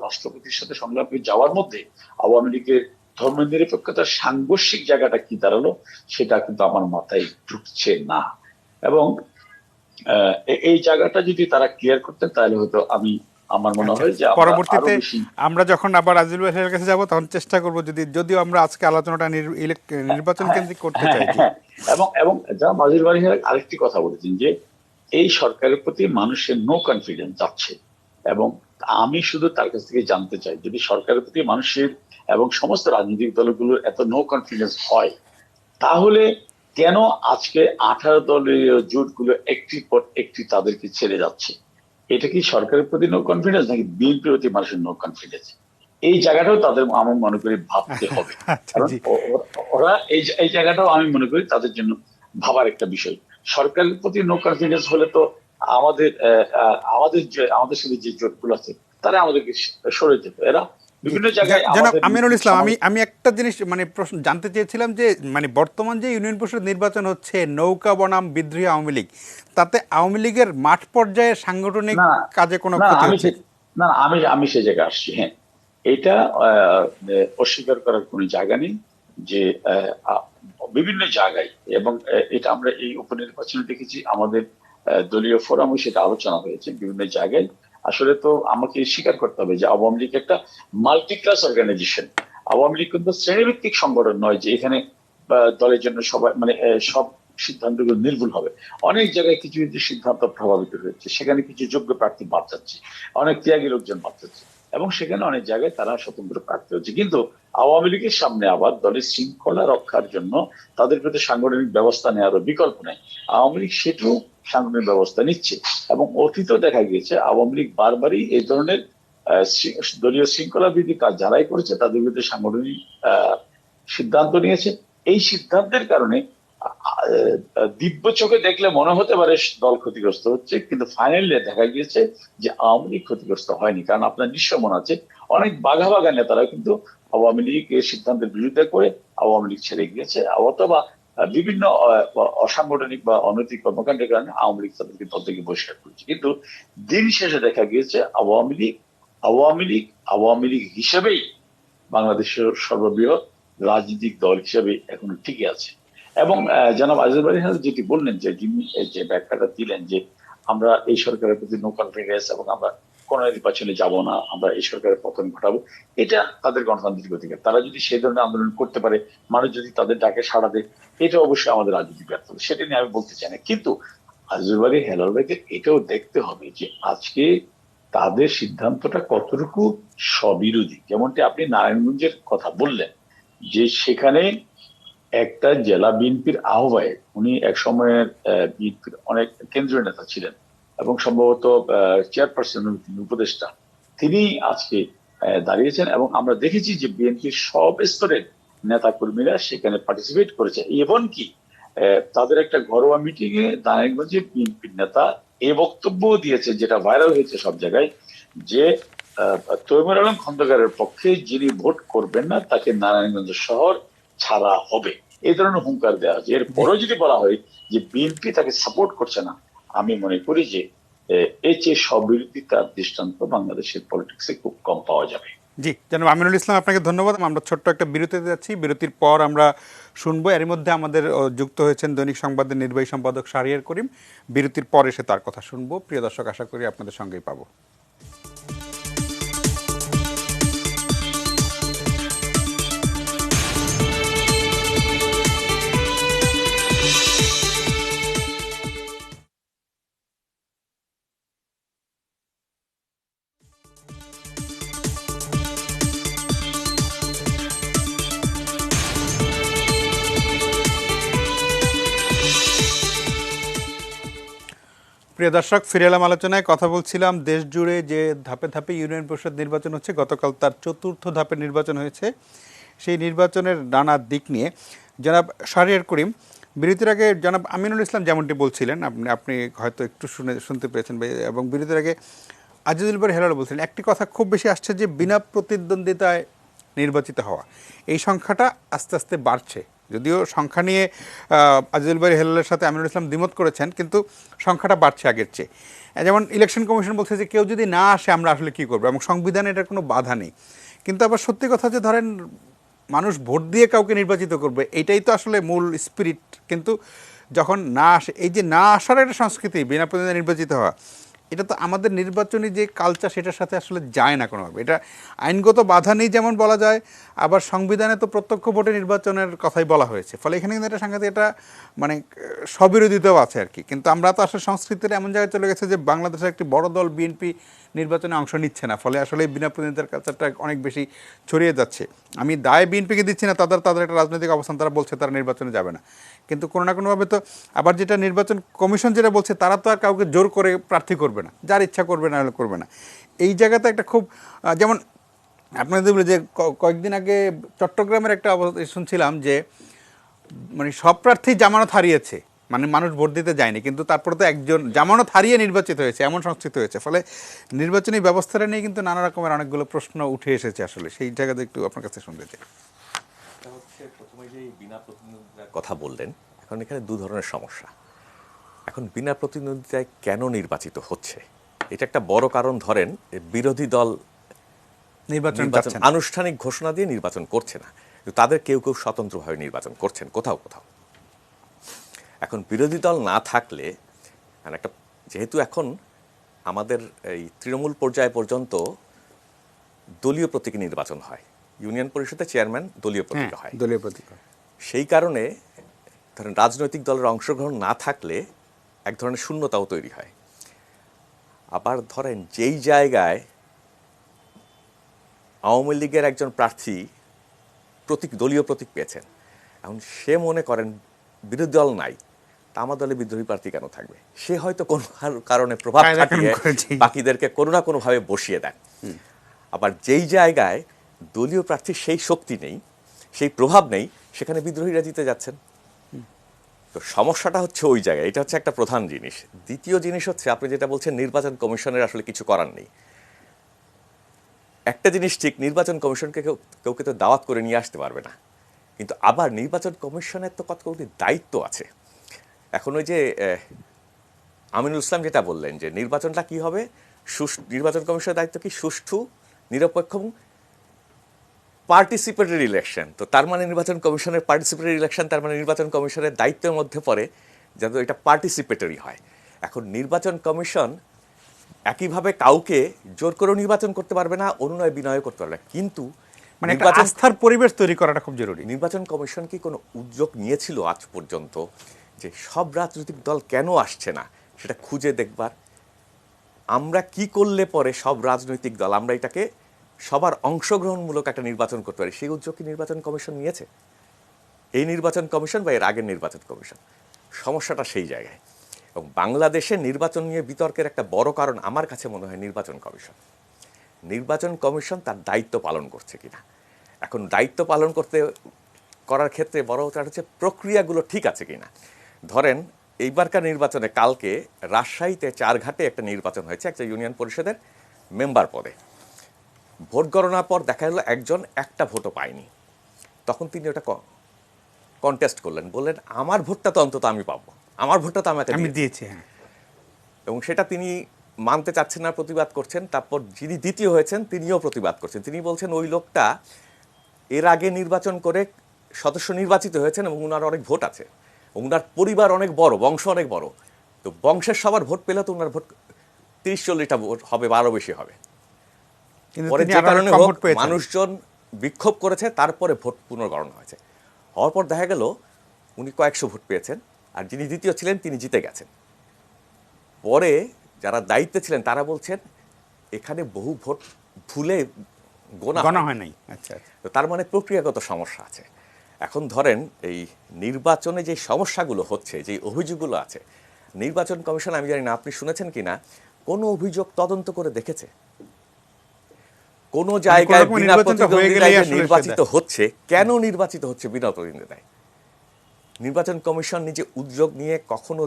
রাষ্ট্রপতির সাথে সংলাপে যাওয়ার মধ্যে আওয়ামী লীগের ধর্ম নিরপেক্ষতার সাংঘর্ষিক জায়গাটা কি দাঁড়ালো সেটা কিন্তু আমার মাথায় ঢুকছে না। এবং এই জায়গাটা যদি তারা ক্লিয়ার করতেন তাহলে হয়তো আমি আমার মনে আচ্ছা, হয় যে আমরা আরো পরবর্তীতে বেশি আমরা যখন আবার আজিজুল ভাইয়ের কাছে যাব তখন চেষ্টা করব, যদিও আমরা আজকে আলোচনাটা নির্বাচন হ্যাঁ কেন্দ্রিক করতে হ্যাঁ চাই। জি হ্যাঁ এবং এবং যা মাঝির বাড়ি আরেকটি কথা বলেছেন যে এই সরকারের প্রতি মানুষের নো কনফিডেন্স যাচ্ছে, এবং আমি শুধু তার কাছ থেকে জানতে চাই যদি সরকারের প্রতি মানুষের এবং সমস্ত রাজনৈতিক দলগুলোর এত নো কনফিডেন্স হয়, তাহলে কেন আজকে 18 দলীয় জোটগুলো একটির পর একটি তাদেরকে ছেড়ে যাচ্ছে? এটা কি সরকারের প্রতি নো কনফিডেন্স নাকি বিএনপির প্রতি মানুষের নো কনফিডেন্স? এই জায়গাটাও তাদের আমি মনে করি ভাবতে হবে। আচ্ছা, কারণ জি ওরা এই জায়গাটাও আমি মনে করি তাদের জন্য ভাবার একটা বিষয়। সরকারের প্রতি নো কনফিডেন্স হলে তো আমাদের আমাদের সাথে যে জোটগুলো আছে তারা আমাদেরকে সরে যেত। এরা বিভিন্ন জায়গায় জনাব আমাদের আমিনুল ইসলাম, আমি একটা জিনিস মানে প্রশ্ন জানতে চেয়েছিলাম যে মানে বর্তমান যে ইউনিয়ন পরিষদ নির্বাচন হচ্ছে নৌকা বনাম বিদ্রোহী আওয়ামী লীগ, তাতে আওয়ামী লীগের মাঠ পর্যায়ে সাংগঠনিক না কাজে কোনো না ক্ষতি আমি হচ্ছে? না আমি সে জায়গায় আসছি। হ্যাঁ, এটা অস্বীকার করার কোনো জায়গা নেই যে বিভিন্ন জায়গায়, এবং এটা আমরা এই উপনির্বাচনে দেখেছি, আমাদের দলীয় ফোরামে সেটা আলোচনা হয়েছে বিভিন্ন জায়গায়। আসলে তো আমাকে স্বীকার করতে হবে যে আওয়ামী লীগ একটা multi class organisation. Awami League কিন্তু শ্রেণীভিত্তিক সংগঠন নয় যে এখানে দলের জন্য সবাই মানে সব সিদ্ধান্তগুলো নির্ভুল হবে। অনেক জায়গায় কিছু কিছু সিদ্ধান্ত প্রভাবিত হয়েছে, সেখানে কিছু যোগ্য প্রার্থী বাদ যাচ্ছে, অনেক ত্যাগী লোকজন বাদ যাচ্ছে, এবং সেখানে অনেক জায়গায় তারা স্বতন্ত্র প্রার্থী হচ্ছে। কিন্তু আওয়ামী লীগের সামনে আবার দলের শৃঙ্খলা রক্ষার জন্য তাদের প্রতি সাংগঠনিক ব্যবস্থা নেওয়ারও বিকল্প নেই। আওয়ামী লীগ সেটাও সাংগঠনিক ব্যবস্থা নিচ্ছে, এবং অতীতেও দেখা গিয়েছে আওয়ামী লীগ বারবারই এই ধরনের দলীয় শৃঙ্খলা বিধি কাজ যারাই করেছে তাদের বিরুদ্ধে সাংগঠনিক সিদ্ধান্ত নিয়েছে। এই সিদ্ধান্তের কারণে দিব্য চোখে দেখলে মনে হতে পারে দল ক্ষতিগ্রস্ত হচ্ছে, কিন্তু ফাইনালি দেখা গিয়েছে যে আওয়ামী লীগ ক্ষতিগ্রস্ত হয়নি। কারণ আপনার নিশ্চয় মনে আছে অনেক বাঘা বাঘা নেতারা কিন্তু আওয়ামী লীগের সিদ্ধান্তের বিরুদ্ধে করে আওয়ামী লীগ ছেড়ে গিয়েছে, অথবা বিভিন্ন অসাংগঠনিক বা অনৈতিক কর্মকাণ্ডের কারণে আওয়ামী লীগ তাদেরকে দল থেকে বহিষ্কার করেছে। কিন্তু দিন শেষে দেখা গিয়েছে আওয়ামী লীগ হিসেবেই বাংলাদেশের সর্ববৃহৎ রাজনৈতিক দল হিসেবে এখনো টিকে আছে। এবং জনাব আজিজুল বারী যেটি বললেন যে যিনি যে ব্যাখ্যাটা দিলেন যে আমরা এই সরকারের প্রতি নো কনফিডেন্স এবং আমরা কোন নির্বাচনে যাব না, আমরা এই সরকারের পতন ঘটাবো, এটা তাদের গণতান্ত্রিক অধিকার। তারা যদি সেই ধরনের আন্দোলন করতে পারে, মানুষ যদি তাদের ডাকে সাড়া দেয়, এটা অবশ্যই আমাদের রাজনৈতিক ব্যর্থতা, সেটা নিয়ে আমি বলতে চাই না। কিন্তু আজিজুল বারী হেলাল ভাইকে এটাও দেখতে হবে যে আজকে তাদের সিদ্ধান্তটা কতটুকু স্ববিরোধী। যেমনটি আপনি নারায়ণগঞ্জের কথা বললেন যে সেখানে একটা জেলা বিএনপির আহ্বায়ক, উনি এক সময়ের বিএনপির অনেক কেন্দ্রীয় নেতা ছিলেন এবং সম্ভবত চেয়ারপারসন উপদেষ্টা, তিনি আজকে দাঁড়িয়েছেন, এবং আমরা দেখেছি যে বিএনপির সব স্তরের নেতা কর্মীরা সেখানে পার্টিসিপেট করেছে। এমনকি তাদের একটা ঘরোয়া মিটিং এ নারায়ণগঞ্জে বিএনপির নেতা এই বক্তব্য দিয়েছে, যেটা ভাইরাল হয়েছে সব জায়গায়, যে তৈমুর আলম খন্দকারের পক্ষে যিনি ভোট করবেন না তাকে নারায়ণগঞ্জ শহর ছাড়া হবে, এই ধরনের হুঙ্কার দেওয়া হয়েছে। এরপরও যদি বলা হয় যে বিএনপি তাকে সাপোর্ট করছে না, আমি মনে করি যে এই যে স্ববিরোধিতার দৃষ্টান্ত বাংলাদেশের পলিটিক্সে খুব কম পাওয়া যাবে। জি জনাব আমিনুল ইসলাম, আপনাকে ধন্যবাদ। আমরা ছোট্ট একটা বিরতিতে যাচ্ছি, বিরতির পর আমরা শুনবো। এর মধ্যে আমাদের যুক্ত হয়েছেন দৈনিক সংবাদের নির্বাহী সম্পাদক শাহরিয়ার করিম। বিরতির পর এসে তার কথা শুনবো। প্রিয় দর্শক, আশা করি আপনাদের সঙ্গেই পাবো। প্রিয় দর্শক, ফিরে এলাম আলোচনায়। কথা বলছিলাম দেশ জুড়ে যে ধাপে ধাপে ইউনিয়ন পরিষদ নির্বাচন হচ্ছে, গতকাল তার চতুর্থ ধাপের নির্বাচন হয়েছে। সেই নির্বাচনের নানা দিক নিয়ে জনাব শাহরিয়ার করিম, বিরতির আগে জনাব আমিনুল ইসলাম যেমনটি বলছিলেন, আপনি হয়তো একটু শুনতে পেরেছেন, এবং বিরতির আগে আজিজুল বারী হেলাল বলছিলেন একটি কথা খুব বেশি আসছে যে বিনা প্রতিদ্বন্দ্বিতায় নির্বাচিত হওয়া, এই সংখ্যাটা আস্তে আস্তে বাড়ছে। যদিও সংখ্যা নিয়ে আজিজুল বারী হেলালের সাথে আমিনুল ইসলাম দ্বিমত করেছেন, কিন্তু সংখ্যাটা বাড়ছে আগের চেয়ে। যেমন ইলেকশন কমিশন বলছে যে কেউ যদি না আসে আমরা আসলে কী করবো, এবং সংবিধানে এটার কোনো বাধা নেই। কিন্তু আবার সত্যি কথা যে ধরেন মানুষ ভোট দিয়ে কাউকে নির্বাচিত করবে, এটাই তো আসলে মূল স্পিরিট। কিন্তু যখন না আসে, এই যে না আসার একটা সংস্কৃতি, বিনা প্রতিদ্বন্দ্বিতায় নির্বাচিত হওয়া, এটা তো আমাদের নির্বাচনী যে কালচার সেটার সাথে আসলে যায় না কোনোভাবে। এটা আইনগত বাধা নেই যেমন বলা যায়, আবার সংবিধানে তো প্রত্যক্ষ ভোটে নির্বাচনের কথাই বলা হয়েছে, ফলে এখানে কিন্তু এটা সাংঘাতিক এটা মানে স্ববিরোধিতাও আছে আর কি। কিন্তু আমরা তো আসলে সংস্কৃতির এমন জায়গায় চলে গেছে যে বাংলাদেশের একটি বড় দল বিএনপি নির্বাচনে অংশ নিচ্ছে না, ফলে আসলে বিনা প্রতিনিধিত্বের কালচারটা অনেক বেশি ছড়িয়ে যাচ্ছে। আমি দায় বিএনপিকে দিচ্ছি না, তাদের একটা রাজনৈতিক অবস্থান, তারা বলছে তারা নির্বাচনে যাবে না, কিন্তু কোনো না কোনোভাবে তো আবার যেটা নির্বাচন কমিশন যেটা বলছে তারা তো আর কাউকে জোর করে প্রার্থী করবে না, যার ইচ্ছা করবে না হলে করবে না। এই জায়গাতে একটা খুব যেমন আপনাদের বলে যে কয়েকদিন আগে চট্টগ্রামের একটা অবস্থা শুনছিলাম যে মানে সব প্রার্থী জামানত হারিয়েছে, মানে মানুষ ভোট দিতে যায়নি, কিন্তু তারপরে তো একজন জামানত হারিয়ে নির্বাচিত হয়েছে, এমন সংস্কৃতি হয়েছে। ফলে নির্বাচনী ব্যবস্থাটা নিয়ে কিন্তু নানা রকমের অনেকগুলো প্রশ্ন উঠে এসেছে আসলে, সেই জায়গাতে একটু আপনার কাছে শুনতে চাই। প্রথমে যে বিনা প্রতিদ্বন্দ্বিতার কথা বললেন, এখন এখানে দু ধরনের সমস্যা। এখন বিনা প্রতিদ্বন্দ্বিতায় কেন নির্বাচিত হচ্ছে, এটা একটা বড় কারণ ধরেন বিরোধী দল নির্বাচন আনুষ্ঠানিক ঘোষণা দিয়ে নির্বাচন করছে না, কিন্তু তাদের কেউ কেউ স্বতন্ত্রভাবে নির্বাচন করছেন কোথাও কোথাও। এখন বিরোধী দল না থাকলে মানে একটা, যেহেতু এখন আমাদের এই তৃণমূল পর্যায় পর্যন্ত দলীয় প্রতীকে নির্বাচন হয়, ইউনিয়ন পরিষদের চেয়ারম্যান দলীয় প্রতীকে হয়, দলীয় প্রতীক। সেই কারণে ধরেন রাজনৈতিক দলের অংশগ্রহণ না থাকলে এক ধরনের শূন্যতাও তৈরি হয়। আবার ধরেন যেই জায়গায় আওয়ামী লীগের একজন প্রার্থী দলীয় প্রতীক পেয়েছেন, এখন সে মনে করেন বিরোধী দল নাই, তা আমার দলে বিদ্রোহী প্রার্থী কেন থাকবে, সে হয়তো কোনো কারণে প্রভাব খাটিয়ে বাকিদেরকে কোনো না কোনোভাবে বসিয়ে দেন। আবার যেই জায়গায় দলীয় প্রার্থীর সেই শক্তি নেই, সেই প্রভাব নেই, সেখানে বিদ্রোহীরা জিতে যাচ্ছেন। তো সমস্যাটা হচ্ছে ওই জায়গায়, এটা হচ্ছে একটা প্রধান জিনিস। দ্বিতীয় জিনিস হচ্ছে আপনি যেটা বলছেন নির্বাচন কমিশনের আসলে কিছু করার নেই। একটা জিনিস ঠিক, নির্বাচন কমিশনকে কেউ তো দাওয়াত করে নিয়ে আসতে পারবে না, কিন্তু আবার নির্বাচন কমিশনের তো কতগুলি দায়িত্ব আছে। এখন ওই যে আমিনুল ইসলাম যেটা বললেন যে নির্বাচনটা কি হবে, নির্বাচন কমিশনের দায়িত্ব কি সুষ্ঠু, নিরপেক্ষ এবং পার্টিসিপেটরি ইলেকশন। তো তার মানে নির্বাচন কমিশনের পার্টিসিপেটরি ইলেকশন, তার মানে নির্বাচন কমিশনের দায়িত্বের মধ্যে পড়ে যাতে এটা পার্টিসিপেটরি হয়। এখন নির্বাচন কমিশন একইভাবে কাউকে জোর করে নির্বাচন করতে পারবে না, অনুনয় বিনয় করতে পারবে না, কিন্তু মানে একটা আস্থার পরিবেশ তৈরি করাটা খুব জরুরি। নির্বাচন কমিশন কি কোনো উদ্যোগ নিয়েছিল আজ পর্যন্ত যে সব রাজনৈতিক দল কেন আসছে না সেটা খুঁজে দেখবার, আমরা কি করলে পরে সব রাজনৈতিক দল আমরা এটাকে সবার অংশগ্রহণমূলক একটা নির্বাচন করতে পারি, সেই উদ্যোগ কি নির্বাচন কমিশন নিয়েছে? এই নির্বাচন কমিশন বা এর আগের নির্বাচন কমিশন? সমস্যাটা সেই জায়গায়। এবং বাংলাদেশে নির্বাচন নিয়ে বিতর্কের একটা বড় কারণ আমার কাছে মনে হয় নির্বাচন কমিশন। নির্বাচন কমিশন তার দায়িত্ব পালন করছে কিনা। এখন দায়িত্ব পালন করার ক্ষেত্রে বড় কথা হচ্ছে প্রক্রিয়াগুলো ঠিক আছে কিনা। ধরেন এইবারকার নির্বাচনে কালকে রাজশাহীতে চারঘাটে একটা নির্বাচন হয়েছে একটা ইউনিয়ন পরিষদের মেম্বার পদে। ভোট গণনার পর দেখা গেল একজন একটা ভোটও পায়নি। তখন তিনি ওটা কন্টেস্ট করলেন, বললেন আমার ভোটটা তো অন্তত আমি পাবো, আমার ভোটটা তো আমাকে দিয়েছি। এবং সেটা তিনি মানতে চাচ্ছেন না, প্রতিবাদ করছেন। তারপর যিনি দ্বিতীয় হয়েছেন তিনিও প্রতিবাদ করছেন। তিনি বলছেন ওই লোকটা এর আগে নির্বাচন করে সদস্য নির্বাচিত হয়েছেন এবং ওনার অনেক ভোট আছে, ওনার পরিবার অনেক বড়, বংশ অনেক বড়, তো বংশের সবার ভোট পেলে তো ওনার ভোট 30-40টা ভোট হবে বা আরও বেশি হবে। পরে যে কারণে হোক মানুষজন বিক্ষোভ করেছে, তারপরে ভোট পুনর্গণনা হয়েছে। হওয়ার পর দেখা গেল উনি কয়েকশো ভোট পেয়েছেন, আর যিনি দ্বিতীয় ছিলেন তিনি জিতে গেছেন। পরে যারা দায়িত্বে ছিলেন তারা বলছেন এখানে বহু ভোট ভুলে গোনা হয় নাই। আচ্ছা, তো তার মানে প্রক্রিয়াগত সমস্যা আছে। এখন ধরেন এই নির্বাচনে যে সমস্যাগুলো হচ্ছে, যে অভিযোগগুলো আছে, নির্বাচন কমিশন, আমি জানি না আপনি শুনেছেন কিনা, কোন অভিযোগ তদন্ত করে দেখেছে? কোন জায়গায় বিনা প্রতিদ্বন্দ্বিতায় নির্বাচিত হচ্ছে, কেন নির্বাচিত হচ্ছে বিনা প্রতিদ্বন্দ্বিতায়? নির্বাচন কমিশন নিজে উদ্যোগ নিয়ে কখনো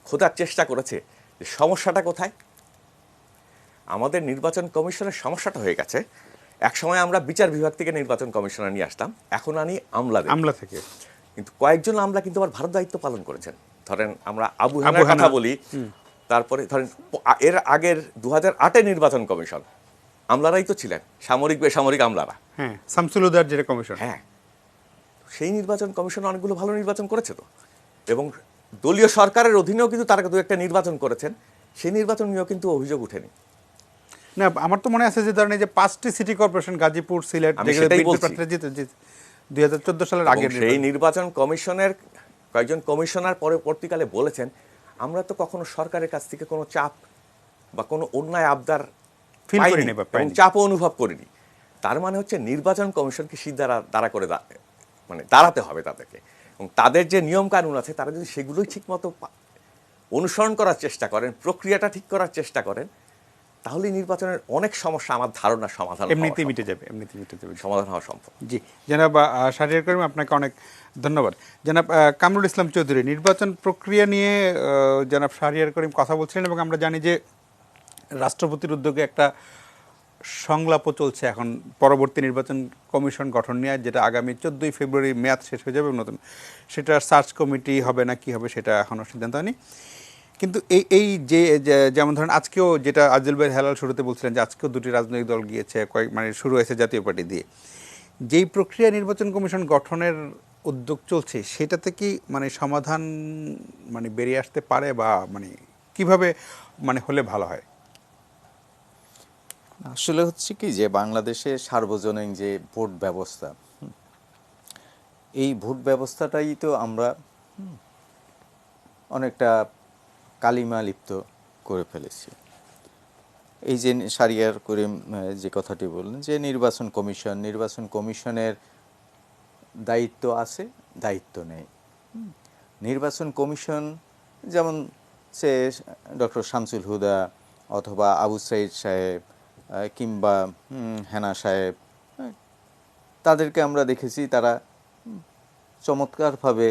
খোঁজার চেষ্টা করেছে যে সমস্যাটা কোথায়? আমাদের নির্বাচন কমিশনের সমস্যাটা হয়ে গেছে, এক সময় আমরা বিচার বিভাগ থেকে নির্বাচন কমিশনার নিয়ে আসতাম, এখন আনি আমলা থেকে। কিন্তু কয়েকজন আমলা কিন্তু আবার ভালো দায়িত্ব পালন করেছেন। ধরেন আমরা আবু হানার কথা বলি, তারপরে ধরেন এর আগের 2008 নির্বাচন কমিশন আমলারাই তো ছিলেন, সামরিক বেসামরিক আমলারা। হ্যাঁ, শামসুল হুদার যে কমিশন, হ্যাঁ, সেই নির্বাচন কমিশন অনেকগুলো ভালো নির্বাচন করেছে তো, এবং দলীয় সরকারের অধীনেও কিন্তু তারা দু একটা নির্বাচন করেছেন, সেই নির্বাচন নিয়েও কিন্তু অভিযোগ উঠেনি। না, আমার তো মনে আছে যে ধরেন এই যে 5টি সিটি কর্পোরেশন গাজীপুর, সিলেট, আমি যেগুলো সেটাই বিএনপি বলছি। প্রার্থীরা জিতে 2014 সালের এবং আগের সেই নির্বাচন কমিশনের কয়েকজন কমিশনার পরবর্তীকালে বলেছেন, আমরা তো কখনো সরকারের কাছ থেকে কোনো চাপ বা কোনো অন্যায় আবদার Feel পাইনি করিনি বা এবং পাইনি। চাপও অনুভব করিনি। তার মানে হচ্ছে নির্বাচন কমিশনকে শীত দ্বারা করে মানে দাঁড়াতে হবে তাদেরকে, এবং তাদের যে নিয়ম কানুন আছে তারা যদি সেগুলোই ঠিকমতো অনুসরণ করার চেষ্টা করেন, প্রক্রিয়াটা ঠিক করার চেষ্টা করেন, তাহলে নির্বাচনের অনেক সমস্যা আমার ধারণা সমাধান এমনিতেই মিটে যাবে, এমনিতেই মিটে যাবে। সমাধান হওয়া সম্ভব। জি, জনাব শাহরিয়ার করিম, আপনাকে অনেক ধন্যবাদ। জনাব কামরুল ইসলাম চৌধুরী, নির্বাচন প্রক্রিয়া নিয়ে জনাব শাহরিয়ার করিম কথা বলছিলেন, এবং আমরা জানি যে রাষ্ট্রপতির উদ্যোগে একটা সংলাপও চলছে এখন পরবর্তী নির্বাচন কমিশন গঠন নিয়ে, যেটা আগামী 14ই ফেব্রুয়ারি মেয়াদ শেষ হয়ে যাবে নতুন। সেটা সার্চ কমিটি হবে না কি হবে সেটা এখনও সিদ্ধান্ত হয়নি। কিন্তু এই যেমন ধরেন আজকেও, যেটা আজল ভাই হেলাল শুরুতে বলছিলেন যে আজকেও দুটি রাজনৈতিক দল গিয়েছে, মানে শুরু হয়েছে জাতীয় পার্টি দিয়ে, যেই প্রক্রিয়া নির্বাচন কমিশন গঠনের উদ্যোগ চলছে, সেটাতে কি মানে সমাধান মানে বেরিয়ে আসতে পারে, বা মানে কিভাবে মানে হলে ভালো হয়? আসলে হচ্ছে কি যে বাংলাদেশে সার্বজনীন যে ভোট ব্যবস্থা, এই ভোট ব্যবস্থাটাই তো আমরা অনেকটা কালিমা লিপ্ত করে ফেলেছি। এই যে শাহরিয়ার করিম যে কথাটি বললেন যে নির্বাচন কমিশনের দায়িত্ব আছে, দায়িত্ব নেই। নির্বাচন কমিশন যেমন সে ডক্টর শামসুল হুদা অথবা আবু সাইদ সাহেব কিংবা হেনা সাহেব, তাদেরকে আমরা দেখেছি তারা চমৎকারভাবে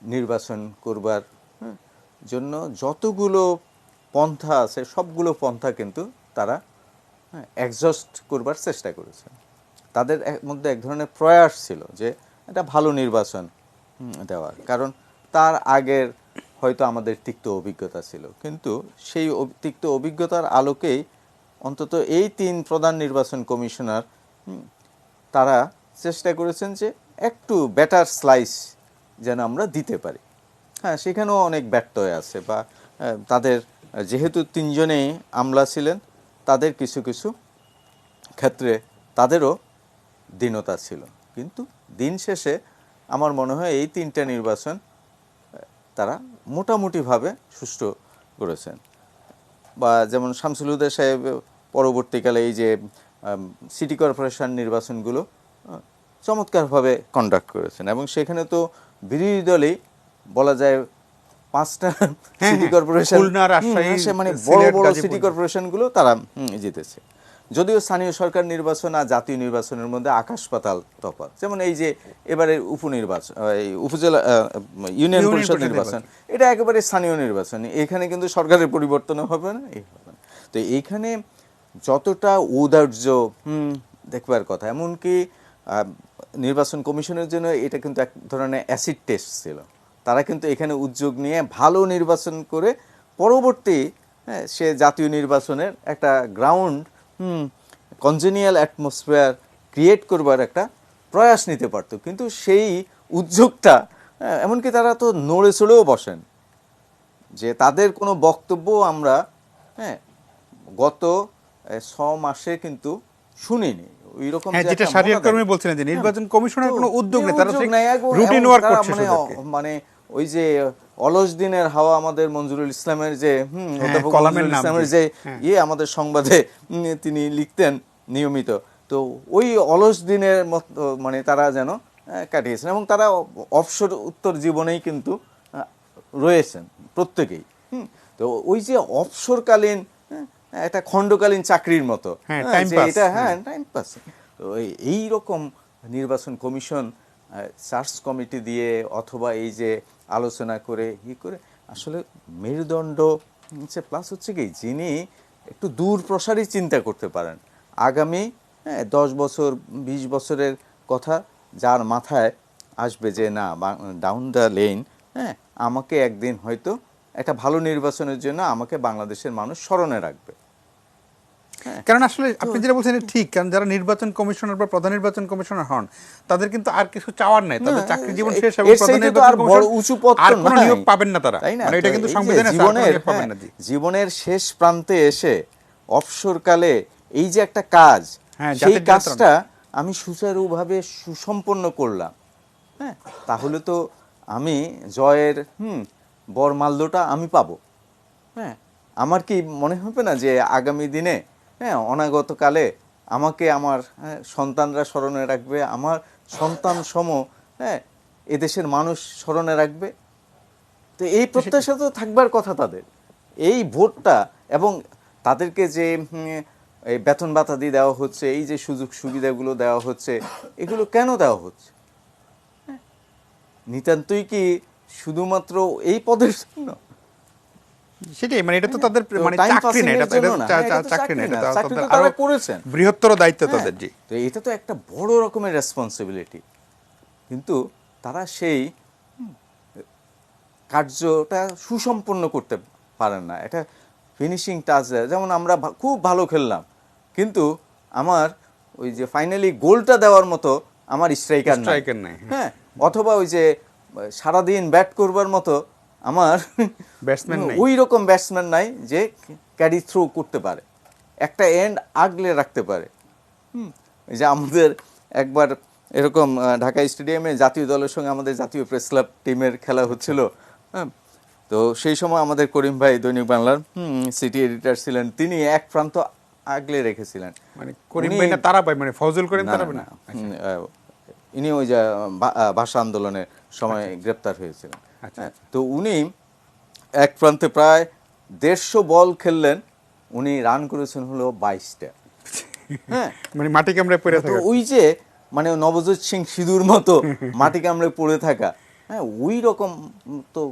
নির্বাচন করবার জন্য যতগুলো পন্থা আছে সবগুলো পন্থা কিন্তু তারা এক্সস্ট করবার চেষ্টা করেছেন। তাদের মধ্যে এক ধরনের প্রয়াস ছিল যে এটা ভালো নির্বাচন দেওয়ার, কারণ তার আগের হয়তো আমাদের তিক্ত অভিজ্ঞতা ছিল, কিন্তু সেই তিক্ত অভিজ্ঞতার আলোকেই অন্তত এই 3 প্রধান নির্বাচন কমিশনার তারা চেষ্টা করেছেন যে একটু বেটার স্লাইস যেন আমরা দিতে পারি। হ্যাঁ, সেখানেও অনেক ব্যর্থ হয়ে আছে, বা তাদের যেহেতু 3 জনেই আমলা ছিলেন, তাদের কিছু কিছু ক্ষেত্রে তাদেরও দীনতা ছিল, কিন্তু দিন শেষে আমার মনে হয় এই 3টা নির্বাচন তারা মোটামুটিভাবে সুষ্ঠু করেছেন। বা যেমন শামসুল হুদা সাহেব পরবর্তীকালে এই যে সিটি কর্পোরেশন নির্বাচনগুলো চমৎকারভাবে কন্ডাক্ট করেছেন, এবং সেখানে তো বিরোধী দলই বলা যায় 5টা সিটি কর্পোরেশন, মানে বড় বড় সিটি কর্পোরেশনগুলো তারা জিতেছে। যদিও স্থানীয় সরকার নির্বাচন আর জাতীয় নির্বাচনের মধ্যে আকাশ পাতাল তফাৎ। যেমন এই যে এবারে উপনির্বাচন, উপজেলা ইউনিয়ন পরিষদ নির্বাচন, এটা একেবারে স্থানীয় নির্বাচন, এখানে কিন্তু সরকারের পরিবর্তনও হবে না, এই হবে না। তো এইখানে যতটা ঔদার্য দেখবার কথা, এমনকি নির্বাচন কমিশনের জন্য এটা কিন্তু এক ধরনের অ্যাসিড টেস্ট ছিল। তারা কিন্তু এখানে উদ্যোগ নিয়ে ভালো নির্বাচন করে পরবর্তী সে জাতীয় নির্বাচনের একটা গ্রাউন্ড কনজেনিয়াল অ্যাটমসফিয়ার ক্রিয়েট করবার একটা প্রয়াস নিতে পারত, কিন্তু সেই উদ্যোগটা এমনকি তারা তো নড়ে চড়েও বসেন যে তাদের কোনো বক্তব্য আমরা গত 6 মাসে কিন্তু শুনিনি। ওইরকম যেটা শাহরিয়ার করিম বলছিলেন যে নির্বাচন কমিশনের কোনো উদ্যোগ নেই, তারা রুটিন ওয়ার্ক করছে, মানে ওই যে অলস দিনের হাওয়া আমাদের মঞ্জুরুল ইসলামের যে অধ্যাপক মঞ্জুরুল ইসলামের যে আমাদের সংবাদে তিনি লিখতেন নিয়মিত, তো ওই অলস দিনের মতো মানে তারা যেন কাটিয়েছেন, এবং তারা অবসর উত্তর জীবনেই কিন্তু রয়েছেন প্রত্যেকেই। তো ওই যে অবসরকালীন একটা খণ্ডকালীন চাকরির মতো, এটা টাইম পাস। তো এইরকম নির্বাচন কমিশন সার্চ কমিটি দিয়ে অথবা এই যে আলোচনা করে করে আসলে মেরুদণ্ড হচ্ছে, প্লাস হচ্ছে কি যিনি একটু দূর প্রসারী চিন্তা করতে পারেন, আগামী 10 বছর 20 বছরের কথা যার মাথায় আসবে যে না ডাউন দ্য লেন, আমাকে একদিন হয়তো একটা ভালো নির্বাচনের জন্য আমাকে বাংলাদেশের মানুষ স্মরণে রাখবে। কারণ আসলে আপনি যেটা বলছেন এটা ঠিক, কারণ যারা নির্বাচন কমিশনার বা প্রধান নির্বাচন কমিশনার হন তাদের কিন্তু আর কিছু চাওয়ার নাই, তাদের চাকরি জীবন শেষ এবং এর প্রধান চাইতে তো নির্বাচন আর বড় উঁচু পদ কমিশন আর তো কোনো নাই। নিয়োগ পাবেন না তারা, তাই না? মানে এটা তো কিন্তু এই যে সংবিধানে আছে, আর কোনো নিয়োগ পাবেন না। জি, জীবনের শেষ প্রান্তে এসে অবসরকালে এই যে একটা কাজ, হ্যাঁ, সেই জাতির কাজটা আমি সুচারুভাবে সুসম্পন্ন করলাম, হ্যাঁ, তাহলে তো আমি জয়ের বরমাল্যটা আমি পাবো। হ্যাঁ, আমার কি মনে হবে না যে আগামী দিনে, হ্যাঁ, অনাগতকালে আমাকে আমার সন্তানরা স্মরণে রাখবে, আমার সন্তান সম, হ্যাঁ, এদেশের মানুষ স্মরণে রাখবে। তো এই প্রত্যাশা তো থাকবার কথা তাদের। এই ভোটটা এবং তাদেরকে যে এই বেতন ভাতা দিয়ে দেওয়া হচ্ছে, এই যে সুযোগ সুবিধাগুলো দেওয়া হচ্ছে, এগুলো কেন দেওয়া হচ্ছে? হ্যাঁ, নিতান্তই কি শুধুমাত্র এই পদের জন্য? সেটাই, মানে এটা তো তাদের মানে time চাকরি না, passing এটা এর জন্য না। এটা এটা তো চাকরি না, এটা না। চাকরি তাদের তো তারা আরো করেছেন। বৃহত্তর দায়িত্ব হ্যাঁ, তাদের। জি, তো এটা তো একটা বড় রকমের রেসপন্সিবিলিটি, কিন্তু তারা সেই কার্যটা সুসম্পন্ন করতে পারেন না। এটা ফিনিশিং টাচ, যেমন আমরা খুব ভালো খেললাম, কিন্তু আমার ওই যে ফাইনালি গোলটা দেওয়ার মতো আমার স্ট্রাইকার নাই। হ্যাঁ, অথবা ওই যে সারাদিন ব্যাট করবার মতো আমার ব্যাটসম্যান নাই। ওই রকম ব্যাটসম্যান নাই যে ক্যারি থ্রো করতে পারে, একটা এন্ড আগলে রাখতে পারে। এই যে আমাদের একবার এরকম ঢাকা স্টেডিয়ামে জাতীয় দলের সঙ্গে আমাদের জাতীয় প্রেস ক্লাব টিমের খেলা হচ্ছিল। হ্যাঁ, তো সেই সময় আমাদের করিম ভাই দৈনিক বাংলার সিটি এডিটর ছিলেন, তিনি এক প্রান্ত আগলে রেখেছিলেন। মানে করিম ভাই না তারা ভাই, মানে ফজল করিম তারা না, ইনি ওই যে ভাষা আন্দোলনের সময় গ্রেপ্তার হয়েছিলেন। হ্যাঁ, তো উনি এক প্রান্তে প্রায় 150 বল খেললেন, উনি রান করেছেন হলো 22টা। হ্যাঁ, মানে মাটি কামড়ে পড়ে তো থাকে। ওই যে মানে নবজোৎ সিং সিধুর মতো মাটি কামড়ে পড়ে থাকা, হ্যাঁ, ওই রকম তো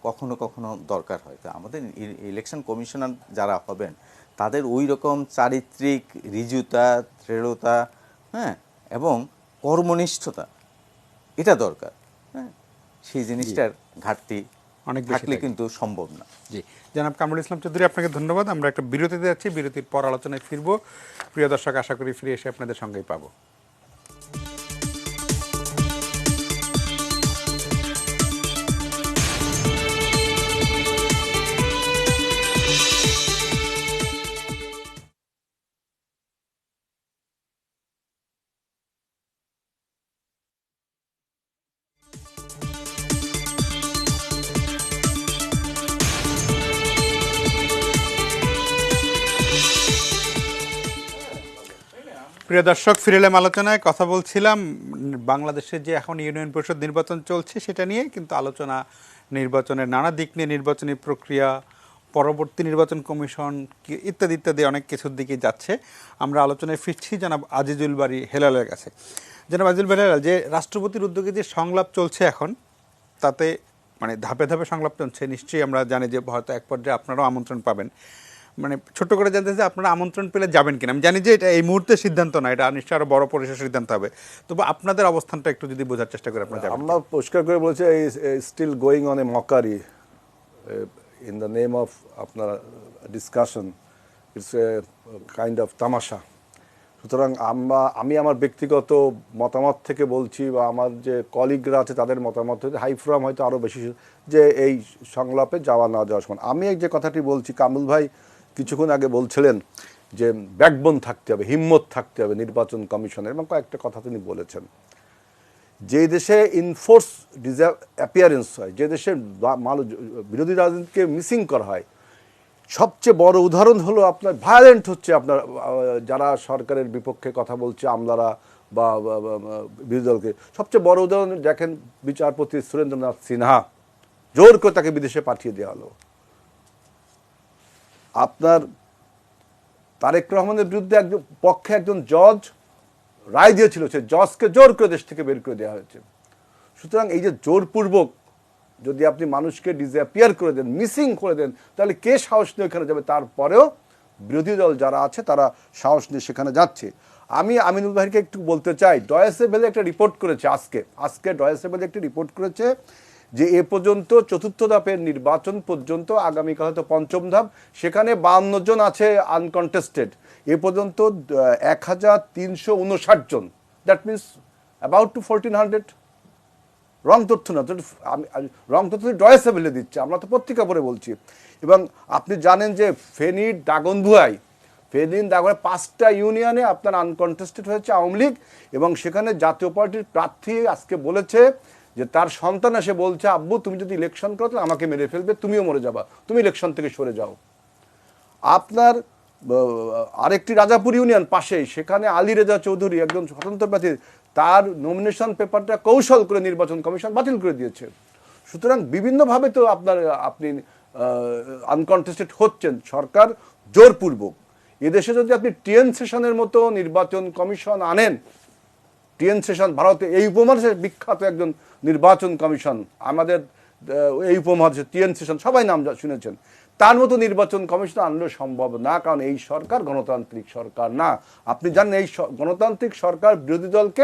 কখনো কখনো দরকার হয়। তো আমাদের ইলেকশন কমিশনার যারা হবেন তাদের ওই রকম চারিত্রিক ঋজুতা, দৃঢ়তা, হ্যাঁ, এবং কর্মনিষ্ঠতা, এটা দরকার। হ্যাঁ, সেই জিনিসটার ঘাটতি অনেক বেশি থাকলে থাকে। কিন্তু সম্ভব না। জি, জনাব কামরুল ইসলাম চৌধুরী, আপনাকে ধন্যবাদ। আমরা একটা বিরতিতে যাচ্ছি, বিরতির পর আলোচনায় ফিরবো। প্রিয় দর্শক, আশা করি ফিরে এসে আপনাদের সঙ্গেই পাবো। প্রিয় দর্শক, ফিরে এলাম আলোচনায়। কথা বলছিলাম বাংলাদেশে যে এখন ইউনিয়ন পরিষদ নির্বাচন চলছে সেটা নিয়ে, কিন্তু আলোচনা নির্বাচনের নানা দিক নিয়ে, নির্বাচনী প্রক্রিয়া, পরবর্তী নির্বাচন কমিশন ইত্যাদি ইত্যাদি অনেক কিছুর দিকে যাচ্ছে। আমরা আলোচনায় ফিরছি জনাব আজিজুল বারী হেলালের কাছে। জনাব আজিজুল বারী হেলাল, যে রাষ্ট্রপতির উদ্যোগে যে সংলাপ চলছে এখন, তাতে মানে ধাপে ধাপে সংলাপ চলছে, নিশ্চয়ই আমরা জানি যে হয়তো এক পর্যায়ে আপনারাও আমন্ত্রণ পাবেন। মানে ছোট্ট করে জানতে যে আপনারা আমন্ত্রণ পেলে যাবেন কিনা। আমি জানি যে এটা এই মুহূর্তে সিদ্ধান্ত না, এটা নিশ্চয়ই আরো বড় পরিসরের সিদ্ধান্ত হবে, তবে আপনাদের অবস্থানটা একটু যদি বোঝার চেষ্টা করে আপনারা যাবেন। আমরা পরিষ্কার করে বলছি still going on a mockery in the name of আপনার discussion, it's a kind of তামাশা। সুতরাং আমি আমার ব্যক্তিগত মতামত থেকে বলছি, বা আমার যে কলিগরা আছে তাদের মতামত হচ্ছে হাই ফ্রম হয়তো আরও বেশি, যে এই সংলাপে যাওয়া না যাওয়ার সময় আমি যে কথাটি বলছি, কামরুল ভাই কিছুক্ষণ আগে বলছিলেন যে ব্যাকবোন থাকতে হবে, হিম্মত থাকতে হবে নির্বাচন কমিশনের, এবং কয়েকটা কথা তিনি বলেছেন। যে দেশে ইনফোর্স অ্যাপিয়ারেন্স হয়, যে দেশে বিরোধী রাজনীতিকে মিসিং করা হয়, সবচেয়ে বড় উদাহরণ হলো আপনার ভায়োলেন্ট হচ্ছে আপনার যারা সরকারের বিপক্ষে কথা বলছে আমলারা বা বিরোধী দলকে। সবচেয়ে বড় উদাহরণ দেখেন বিচারপতি সুরেন্দ্রনাথ সিনহা, জোর করে তাকে বিদেশে পাঠিয়ে দেওয়া হলো। আপনার তারেক রহমানের বিরুদ্ধে একজন পক্ষে একজন জজ রায় দিয়েছিল, সে জজকে জোর করে দেশ থেকে বের করে দেওয়া হয়েছে। সুতরাং এই যে জোরপূর্বক যদি আপনি মানুষকে ডিসঅ্যাপিয়ার করে দেন, মিসিং করে দেন, তাহলে কে সাহস নিয়ে ওখানে যাবে? তারপরেও বিরোধী দল যারা আছে তারা সাহস নিয়ে সেখানে যাচ্ছে। আমি আমিনুল ভাইকে একটু বলতে চাই, ডয়েসে ভেলে একটা রিপোর্ট করেছে আজকে ডয়েসে ভেলে একটি রিপোর্ট করেছে যে এ পর্যন্ত চতুর্থ ধাপের নির্বাচন পর্যন্ত, আগামীকাল হয়তো পঞ্চম ধাপ, সেখানে 52 জন আছে আনকন্টেস্টেড, এ পর্যন্ত 1359 জন, দ্যাট মিনস অ্যাবাউট টু 1400। রং তথ্য না, রং তথ্য ডয়েসে ফেলে দিচ্ছে, আমরা তো পত্রিকা পড়ে বলছি। এবং আপনি জানেন যে ফেনীর দাগনভূয়ায় 5টা ইউনিয়নে আপনার আনকন্টেস্টেড হয়েছে আওয়ামী লীগ, এবং সেখানে জাতীয় পার্টির প্রার্থী আজকে বলেছে যে তার সন্তান এসে বলছে, আব্বু তুমি যদি ইলেকশন করো তাহলে আমাকে মেরে ফেলবে, তুমিও মরে যাবা, তুমি ইলেকশন থেকে সরে যাও। আপনার আরেকটি রাজাপুর ইউনিয়ন পাশেই, সেখানে আলী রেজা চৌধুরী একজন স্বতন্ত্র প্রার্থী, তার নমিনেশন পেপারটা কৌশল করে নির্বাচন কমিশন বাতিল করে দিয়েছে। সুতরাং বিভিন্নভাবে তো আপনি আনকন্টেস্টেড হচ্ছেন, সরকার জোরপূর্বক। এদেশে যদি আপনি টিএন সেশনের মতো নির্বাচন কমিশন আনেন, টিএন সেশন ভারতে এই উপমহাদেশের বিখ্যাত একজন নির্বাচন কমিশন, আমাদের এই উপমহাদেশের টিএন সেশন সবাই নাম শুনেছেন, তার মতো নির্বাচন কমিশন আনলে সম্ভব না, কারণ এই সরকার গণতান্ত্রিক সরকার না। আপনি জানেন এই গণতান্ত্রিক সরকার বিরোধী দলকে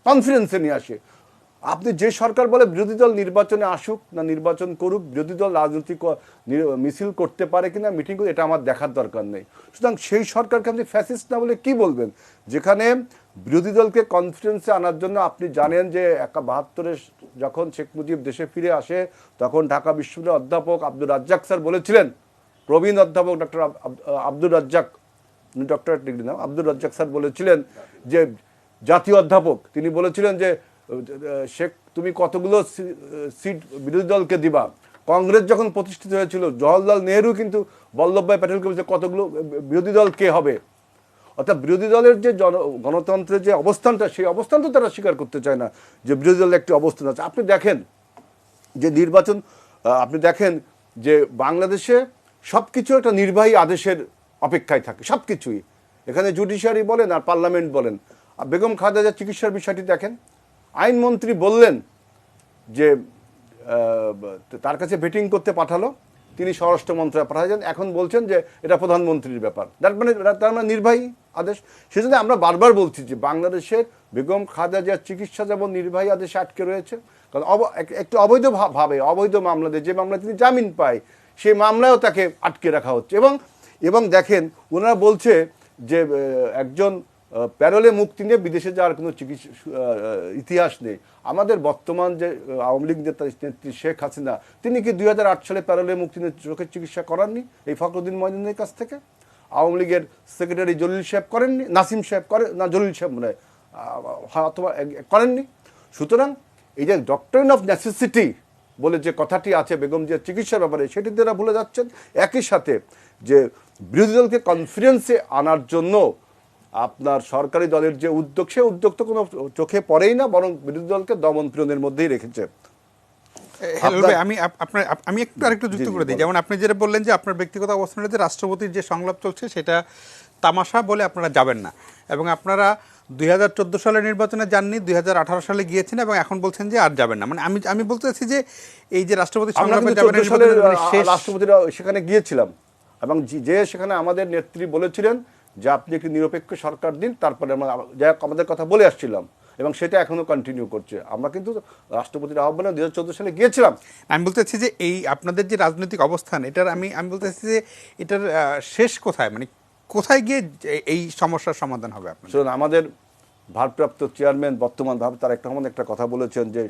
কনফারেন্সে নিয়ে আসে। আপনি যে সরকার বলে বিরোধী দল নির্বাচনে আসুক না নির্বাচন করুক, বিরোধী দল রাজনৈতিক মিছিল করতে পারে কিনা, মিটিং করে, এটা আমার দেখার দরকার নেই। সুতরাং সেই সরকারকে আপনি ফ্যাসিস্ট না বলে কি বলবেন, যেখানে বিরোধী দলকে কনফারেন্সে আনার জন্য আপনি জানেন যে 72-এ যখন শেখ মুজিব দেশে ফিরে আসে, তখন ঢাকা বিশ্ববিদ্যালয়ের অধ্যাপক আব্দুর রাজ্জাক স্যার বলেছিলেন, প্রবীণ অধ্যাপক doctor Abdur Razzaq, doctorate degree নাম, আব্দুর রাজ্জাক স্যার বলেছিলেন যে জাতীয় অধ্যাপক, তিনি বলেছিলেন যে শেখ তুমি কতগুলো সিট বিরোধী দলকে দিবা। কংগ্রেস যখন প্রতিষ্ঠিত হয়েছিল, জওহরলাল নেহরু কিন্তু বল্লভভাই প্যাটেলকে বলছে কতগুলো বিরোধী দল কে হবে। অর্থাৎ বিরোধী দলের যে গণতন্ত্রের যে অবস্থানটা, সেই অবস্থান তো তারা স্বীকার করতে চায় না যে বিরোধী দলের একটি অবস্থান আছে। আপনি দেখেন যে নির্বাচন, আপনি দেখেন যে বাংলাদেশে সব কিছু একটা নির্বাহী আদেশের অপেক্ষায় থাকে, সব কিছুই। এখানে জুডিশিয়ারি বলেন আর পার্লামেন্ট বলেন। বেগম খালেদা চিকিৎসার বিষয়টি দেখেন, আইনমন্ত্রী বললেন যে তার কাছে ভেটিং করতে পাঠালো, তিনি স্বরাষ্ট্র মন্ত্রণালয়ে পাঠালেন, এখন বলছেন যে এটা প্রধানমন্ত্রীর ব্যাপার। তার মানে নির্বাহী আদেশ। সেজন্য আমরা বারবার বলছি যে বাংলাদেশের বেগম খালেদা জিয়ার চিকিৎসা যেমন নির্বাহী আদেশে আটকে রয়েছে, কারণ একটু অবৈধ মামলা দিয়ে, যে মামলা তিনি জামিন পায়, সেই মামলায়ও তাকে আটকে রাখা হচ্ছে। এবং দেখেন ওনারা বলছে যে একজন প্যারোলে মুক্তি নিয়ে বিদেশে যাওয়ার কোনো চিকিৎসা ইতিহাস নেই। আমাদের বর্তমান যে আওয়ামী লীগ নেত্রী শেখ হাসিনা, তিনি কি 2008 সালে প্যারোলে মুক্তি নিয়ে চোখের চিকিৎসা করাননি এই ফখরুদ্দিন মইনুদ্দিনের কাছ থেকে? আওয়ামী লীগের সেক্রেটারি জলিল সাহেব করেননি? নাসিম সাহেব না জলিল সাহেব মনে হয় অথবা করেননি। সুতরাং এই যে ডক্টরিন অফ নেসেসিটি বলে যে কথাটি আছে বেগম জিয়ার চিকিৎসার ব্যাপারে, সেটি তারা ভুলে যাচ্ছেন। একই সাথে যে বিরোধী দলকে কনফারেন্সে আনার জন্য আপনার সরকারি দলের যে উদ্যোগ, সে উদ্যোগ তো কোনো চোখে পড়েই না, বরং বিরোধী দলকে দমন পীড়নের মধ্যেই রেখেছে। আমি একটু আরেকটু যুক্ত করে দিই। যেমন আপনি যেটা বললেন যে আপনার ব্যক্তিগত অবস্থানে যে রাষ্ট্রপতির যে সংলাপ চলছে সেটা তামাশা বলে আপনারা যাবেন না, এবং আপনারা 2014 সালের নির্বাচনে যাননি, 2018 সালে গিয়েছেন, এবং এখন বলছেন যে আর যাবেন না। মানে আমি বলতে চাচ্ছি যে এই যে রাষ্ট্রপতি সংলাপে যাবেন, রাষ্ট্রপতিরা সেখানে গিয়েছিলাম, এবং যে সেখানে আমাদের নেত্রী বলেছিলেন যে আপনি একটি নিরপেক্ষ সরকার দিন, তারপরে আমরা আমাদের কথা বলে আসছিলাম, এবং সেটা এখনো কন্টিনিউ করছে। আমরা কিন্তু রাষ্ট্রপতির আহ্বানে 2014 সালে গিয়েছিলাম। আমি বলতে চাচ্ছি যে এই আপনাদের যে রাজনৈতিক অবস্থান, এটার আমি বলতে চাচ্ছি যে এটার শেষ কোথায়, মানে কোথায় গিয়ে এই সমস্যার সমাধান হবে? শুনুন, আমাদের ভারপ্রাপ্ত চেয়ারম্যান বর্তমান তার একটা কথা বলেছেন যে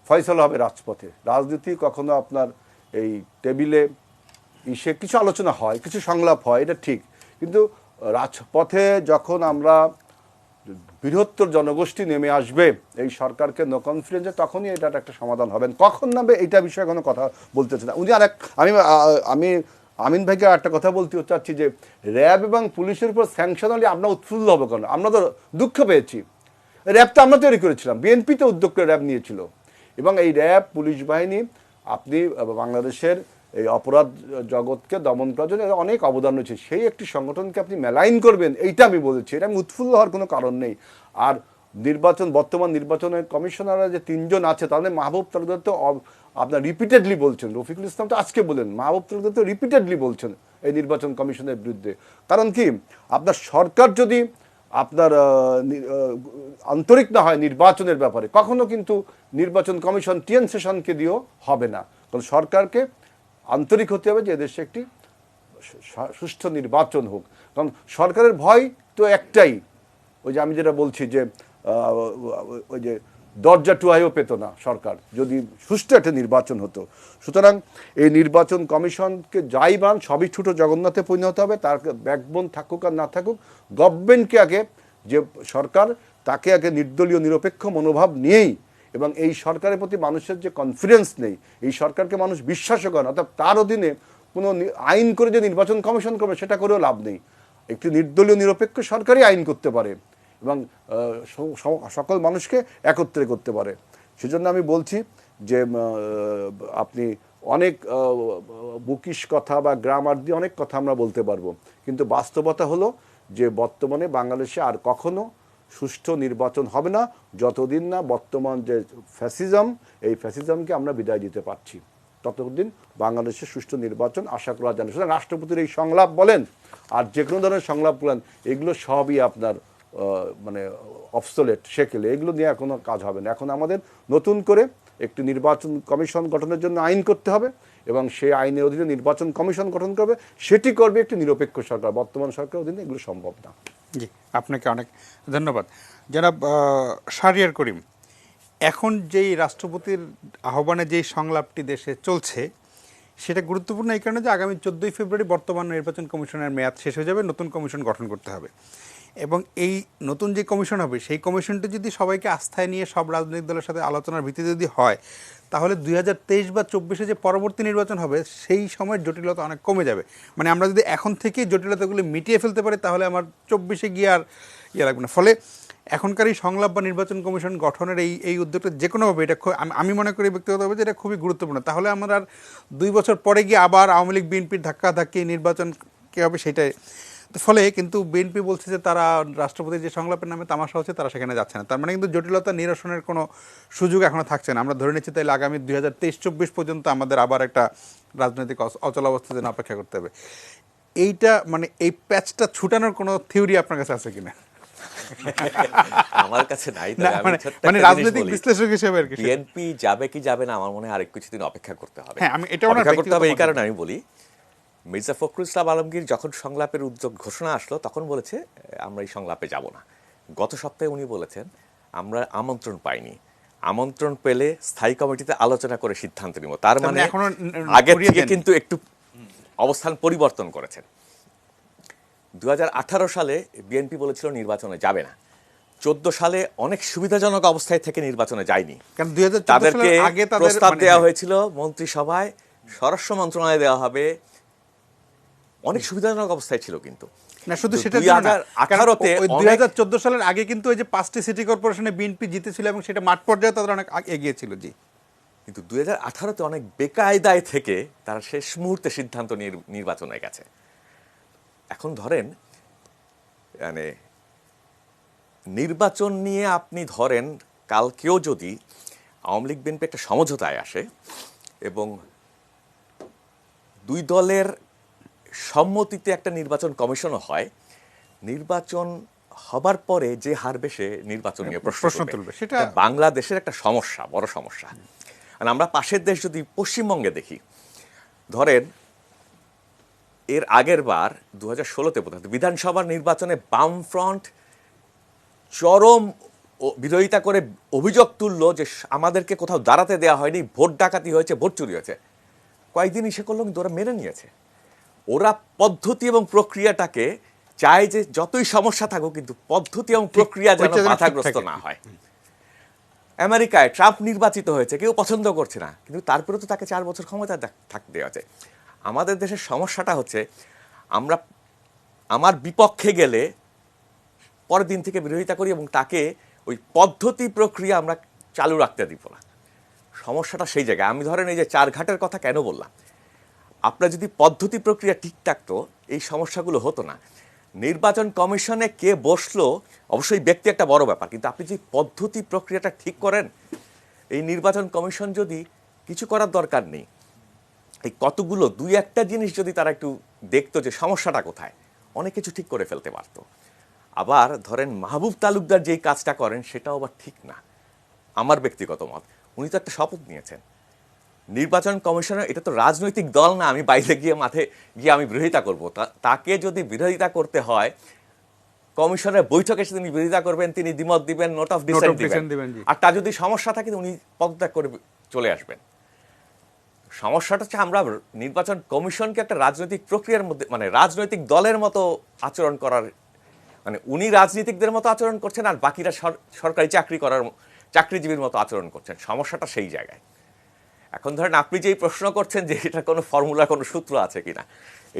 ফয়সালা হবে রাজপথে। রাজনীতি কখনো আপনার এই টেবিলে কিছু আলোচনা হয়, কিছু সংলাপ হয়, এটা ঠিক, কিন্তু রাজপথে যখন আমরা বৃহত্তর জনগোষ্ঠী নেমে আসবে এই সরকারকে নো কনফিডেন্সে, তখনই এটা একটা সমাধান হবেন। কখন নামবে এইটা বিষয়ে কোনো কথা বলতেছে না উনি। আমি আমিন ভাইকে একটা কথা বলতে চাচ্ছি যে র্যাব এবং পুলিশের উপর স্যাংশন হলে আমরা উৎফুল্ল হবো কেন? আমরা তো দুঃখ পেয়েছি। র্যাব তো আমরা তৈরি করেছিলাম, বিএনপিতে উদ্যোগ করে র্যাব নিয়েছিল, এবং এই র্যাব পুলিশ বাহিনী আপনি বাংলাদেশের এই অপরাধ জগৎকে দমন করার জন্য অনেক অবদান রয়েছে। সেই একটি সংগঠনকে আপনি মেলাইন করবেন, এইটা আমি বলেছি। এটা আমি উৎফুল্ল হওয়ার কোনো কারণ নেই। আর বর্তমান নির্বাচনের কমিশনাররা যে 3 জন আছে, তাহলে মাহবুব তালুকদার তো আপনার রিপিটেডলি বলছেন, রফিকুল ইসলাম তো আজকে বলেন, মাহবুব তালুকদার তো রিপিটেডলি বলছেন এই নির্বাচন কমিশনের বিরুদ্ধে। কারণ কি, আপনার সরকার যদি আপনার আন্তরিক না হয় নির্বাচনের ব্যাপারে, কখনো কিন্তু নির্বাচন কমিশন টিএন সেশনকে দিয়েও হবে না। কারণ সরকারকে আন্তরিক হতে হবে যে দেশে একটি সুষ্ঠু নির্বাচন হোক। কারণ সরকারের ভয় তো একটাই, ওই যে আমি যেটা বলছি যে ওই যে দরজা টুয়াইও পেত না সরকার যদি সুষ্ঠু একটা নির্বাচন হতো। সুতরাং এই নির্বাচন কমিশনকে যাই বান সবই ছোট জগন্নাথে পরিণত হবে। তার ব্যাকবোন থাকুক আর না থাকুক, গভর্নমেন্টকে আগে, যে সরকার তাকে আগে নির্দলীয় নিরপেক্ষ মনোভাব নিয়েই, এবং এই সরকারের প্রতি মানুষের যে কনফিডেন্স নেই, এই সরকারকে মানুষ বিশ্বাসও করে না, অর্থাৎ তার অধীনে কোনো আইন করে যে নির্বাচন কমিশন করবে সেটা করেও লাভ নেই। একটি নির্দলীয় নিরপেক্ষ সরকারই আইন করতে পারে এবং সকল মানুষকে একত্রে করতে পারে। সেজন্য আমি বলছি যে আপনি অনেক বুকিশ কথা বা গ্রামার দিয়ে অনেক কথা আমরা বলতে পারবো, কিন্তু বাস্তবতা হলো যে বর্তমানে বাংলাদেশে আর কখনো সুষ্ঠু নির্বাচন হবে না যতদিন না বর্তমান যে ফ্যাসিজম, এই ফ্যাসিজমকে আমরা বিদায় দিতে পারছি, ততদিন বাংলাদেশে সুষ্ঠু নির্বাচন আশা করা যায় না। সুতরাং রাষ্ট্রপতির এই সংলাপ বলেন আর যে কোনো ধরনের সংলাপ বলেন, এগুলো সবই আপনার মানে অবসোলেট, সেকেলে, এগুলো নিয়ে কোনো কাজ হবে না। এখন আমাদের নতুন করে একটি নির্বাচন কমিশন গঠনের জন্য আইন করতে হবে এবং সেই আইনের অধীনে নির্বাচন কমিশন গঠন করবে, সেটি করবে একটি নিরপেক্ষ সরকার। বর্তমান সরকারের অধীনে এগুলো সম্ভব না। জি, আপনাকে অনেক ধন্যবাদ জনাব শাহরিয়ার করিম। এখন যেই রাষ্ট্রপতির আহ্বানে যেই সংলাপটি দেশে চলছে সেটা গুরুত্বপূর্ণ এই কারণে যে আগামী 14ই ফেব্রুয়ারি বর্তমান নির্বাচন কমিশনের মেয়াদ শেষ হয়ে যাবে, নতুন কমিশন গঠন করতে হবে এবং এই নতুন যে কমিশন হবে সেই কমিশনটি যদি সবাইকে আস্থায় নিয়ে সব রাজনৈতিক দলের সাথে আলোচনার ভিত্তিতে যদি হয়, তাহলে 2023 বা 24-এ যে পরবর্তী নির্বাচন হবে সেই সময়ের জটিলতা অনেক কমে যাবে। মানে আমরা যদি এখন থেকেই জটিলতাগুলো মিটিয়ে ফেলতে পারি তাহলে আমার 24-এ গিয়ে আর লাগবে না। ফলে এখনকার এই সংলাপ বা নির্বাচন কমিশন গঠনের এই উদ্যোগটা যে কোনোভাবে এটা আমি মনে করি ব্যক্তিগতভাবে যে এটা খুবই গুরুত্বপূর্ণ। তাহলে আমরা আর 2 বছর পরে গিয়ে আবার আওয়ামী লীগ বিএনপির ধাক্কি নির্বাচন কী হবে সেটাই। ফলে কিন্তু বিএনপি বলছে যে তারা রাষ্ট্রপতির যে সংলাপের নামে তামাশা হচ্ছে তারা সেখানে যাচ্ছে না। তার মানে কিন্তু জটিলতা নিরসনের কোনো সুযোগ এখনো থাকছে না। আমরা ধরে নিচ্ছি তাহলে আগামী 2023-24 পর্যন্ত আমাদের আবার একটা রাজনৈতিক অচলাবস্থার জন্য অপেক্ষা করতে হবে। এইটা মানে এই প্যাচটা ছুটানোর কোনো থিওরি আপনার কাছে আছে কিনা? আমার কাছে নাই। মানে রাজনৈতিক বিশ্লেষক হিসেবে আর কি বিএনপি যাবে কি যাবে না আমার মনে হয় আরেক কিছুদিন অপেক্ষা করতে হবে। হ্যাঁ, আমি এটা অপেক্ষা করতে হবে এই কারণে আমি বলি, মির্জা ফখরুল ইসলাম আলমগীর যখন সংলাপের উদ্যোগ ঘোষণা আসলো তখন বলেছে আমরা এই সংলাপে যাব না। গত সপ্তাহে উনি বলেছেন আমরা আমন্ত্রণ পাইনি, আমন্ত্রণ পেলে স্থায়ী কমিটিতে আলোচনা করে সিদ্ধান্ত নিব। তার মানে আগে থেকে কিন্তু একটু অবস্থান পরিবর্তন করেছেন। 2018 সালে বিএনপি বলেছিল নির্বাচনে যাবে না, 14 সালে অনেক সুবিধাজনক অবস্থায় থেকে নির্বাচনে যায়নি। তাদেরকে প্রস্তাব দেওয়া হয়েছিল মন্ত্রিসভায়, স্বরাষ্ট্র মন্ত্রণালয়ে দেওয়া হবে, অনেক সুবিধাজনক অবস্থায় ছিল। কিন্তু না শুধু সেটা 2018-তে 2014 সালের আগে কিন্তু ওই যে 5টি সিটি কর্পোরেশনে বিএনপি জিতেছিল এবং সেটা মাঠ পর্যায়ে তাদের অনেক এগিয়ে ছিল। জি, কিন্তু 2018-তে অনেক বেকায়দায় থেকে তারা শেষ মুহূর্তে সিদ্ধান্ত নির্বাচনে গেছে। এখন ধরেন মানে নির্বাচন নিয়ে আপনি ধরেন কালকেও যদি আওয়ামী লীগ বিএনপি একটা সমঝোতায় আসে এবং দুই দলের সম্মতিতে একটা নির্বাচন কমিশনও হয়, নির্বাচন হবার পরে যে হারবে সে নির্বাচন নিয়ে প্রশ্ন তুলবে। সেটা বাংলাদেশের একটা সমস্যা, বড় সমস্যা। আর আমরা পাশের দেশ যদি পশ্চিমবঙ্গে দেখি, ধরেন এর আগের বার 2016-তে বিধানসভা নির্বাচনে বামফ্রন্ট চরম বিরোধিতা করে অভিযোগ তুললো যে আমাদেরকে কোথাও দাঁড়াতে দেওয়া হয়নি, ভোট ডাকাতি হয়েছে, ভোট চুরি হয়েছে। কয়েকদিন ইসে করলো কিন্তু ওরা মেনে নিয়েছে। ওরা পদ্ধতি এবং প্রক্রিয়াটাকে চায় যে যতই সমস্যা থাকুক কিন্তু পদ্ধতি এবং প্রক্রিয়া যেন বাধাগ্রস্ত না হয়। আমেরিকায় ট্রাম্প নির্বাচিত হয়েছে, কেউ পছন্দ করছে না, কিন্তু তারপরে তো তাকে 4 বছর ক্ষমতা থাকতে দেওয়া আছে। আমাদের দেশের সমস্যাটা হচ্ছে আমরা আমার বিপক্ষে গেলে পরের দিন থেকে বিরোধিতা করি এবং তাকে ওই পদ্ধতি প্রক্রিয়া আমরা চালু রাখতে দিব না। সমস্যাটা সেই জায়গায়। আমি ধরেন এই যে 4 ঘাটের কথা কেন বললাম, আপনার যদি পদ্ধতি প্রক্রিয়া ঠিক থাকতো এই সমস্যাগুলো হতো না। নির্বাচন কমিশনে কে বসলো অবশ্যই ব্যক্তি একটা বড় ব্যাপার, কিন্তু আপনি যদি পদ্ধতি প্রক্রিয়াটা ঠিক করেন, এই নির্বাচন কমিশন যদি কিছু করার দরকার নেই, এই কতগুলো 2-1টা জিনিস যদি তারা একটু দেখতো যে সমস্যাটা কোথায়, অনেক কিছু ঠিক করে ফেলতে পারতো। আবার ধরেন মাহবুব তালুকদার যেই কাজটা করেন সেটাও আবার ঠিক না, আমার ব্যক্তিগত মত। উনি তো একটা শপথ নিয়েছেন নির্বাচন কমিশনের, এটা তো রাজনৈতিক দল না আমি বাইরে গিয়ে মাঠে গিয়ে আমি বিরোধিতা করব। তাকে যদি বিরোধিতা করতে হয় কমিশনের বৈঠকে এসে তিনি বিরোধিতা করবেন, তিনি দ্বিমত দিবেন, নোট অফ ডিসেন্ট দিবেন, আর তার যদি সমস্যা থাকে উনি পদত্যাগ করে চলে আসবেন। সমস্যাটা হচ্ছে আমরা নির্বাচন কমিশনকে একটা রাজনৈতিক প্রক্রিয়ার মধ্যে, মানে রাজনৈতিক দলের মতো আচরণ করার, মানে উনি রাজনীতিকদের মতো আচরণ করছেন আর বাকিরা সরকারি চাকরিজীবীর মতো আচরণ করছেন। সমস্যাটা সেই জায়গায়। এখন ধরেন আপনি যেই প্রশ্ন করছেন যে এটা কোনো ফর্মুলা, কোনো সূত্র আছে কিনা,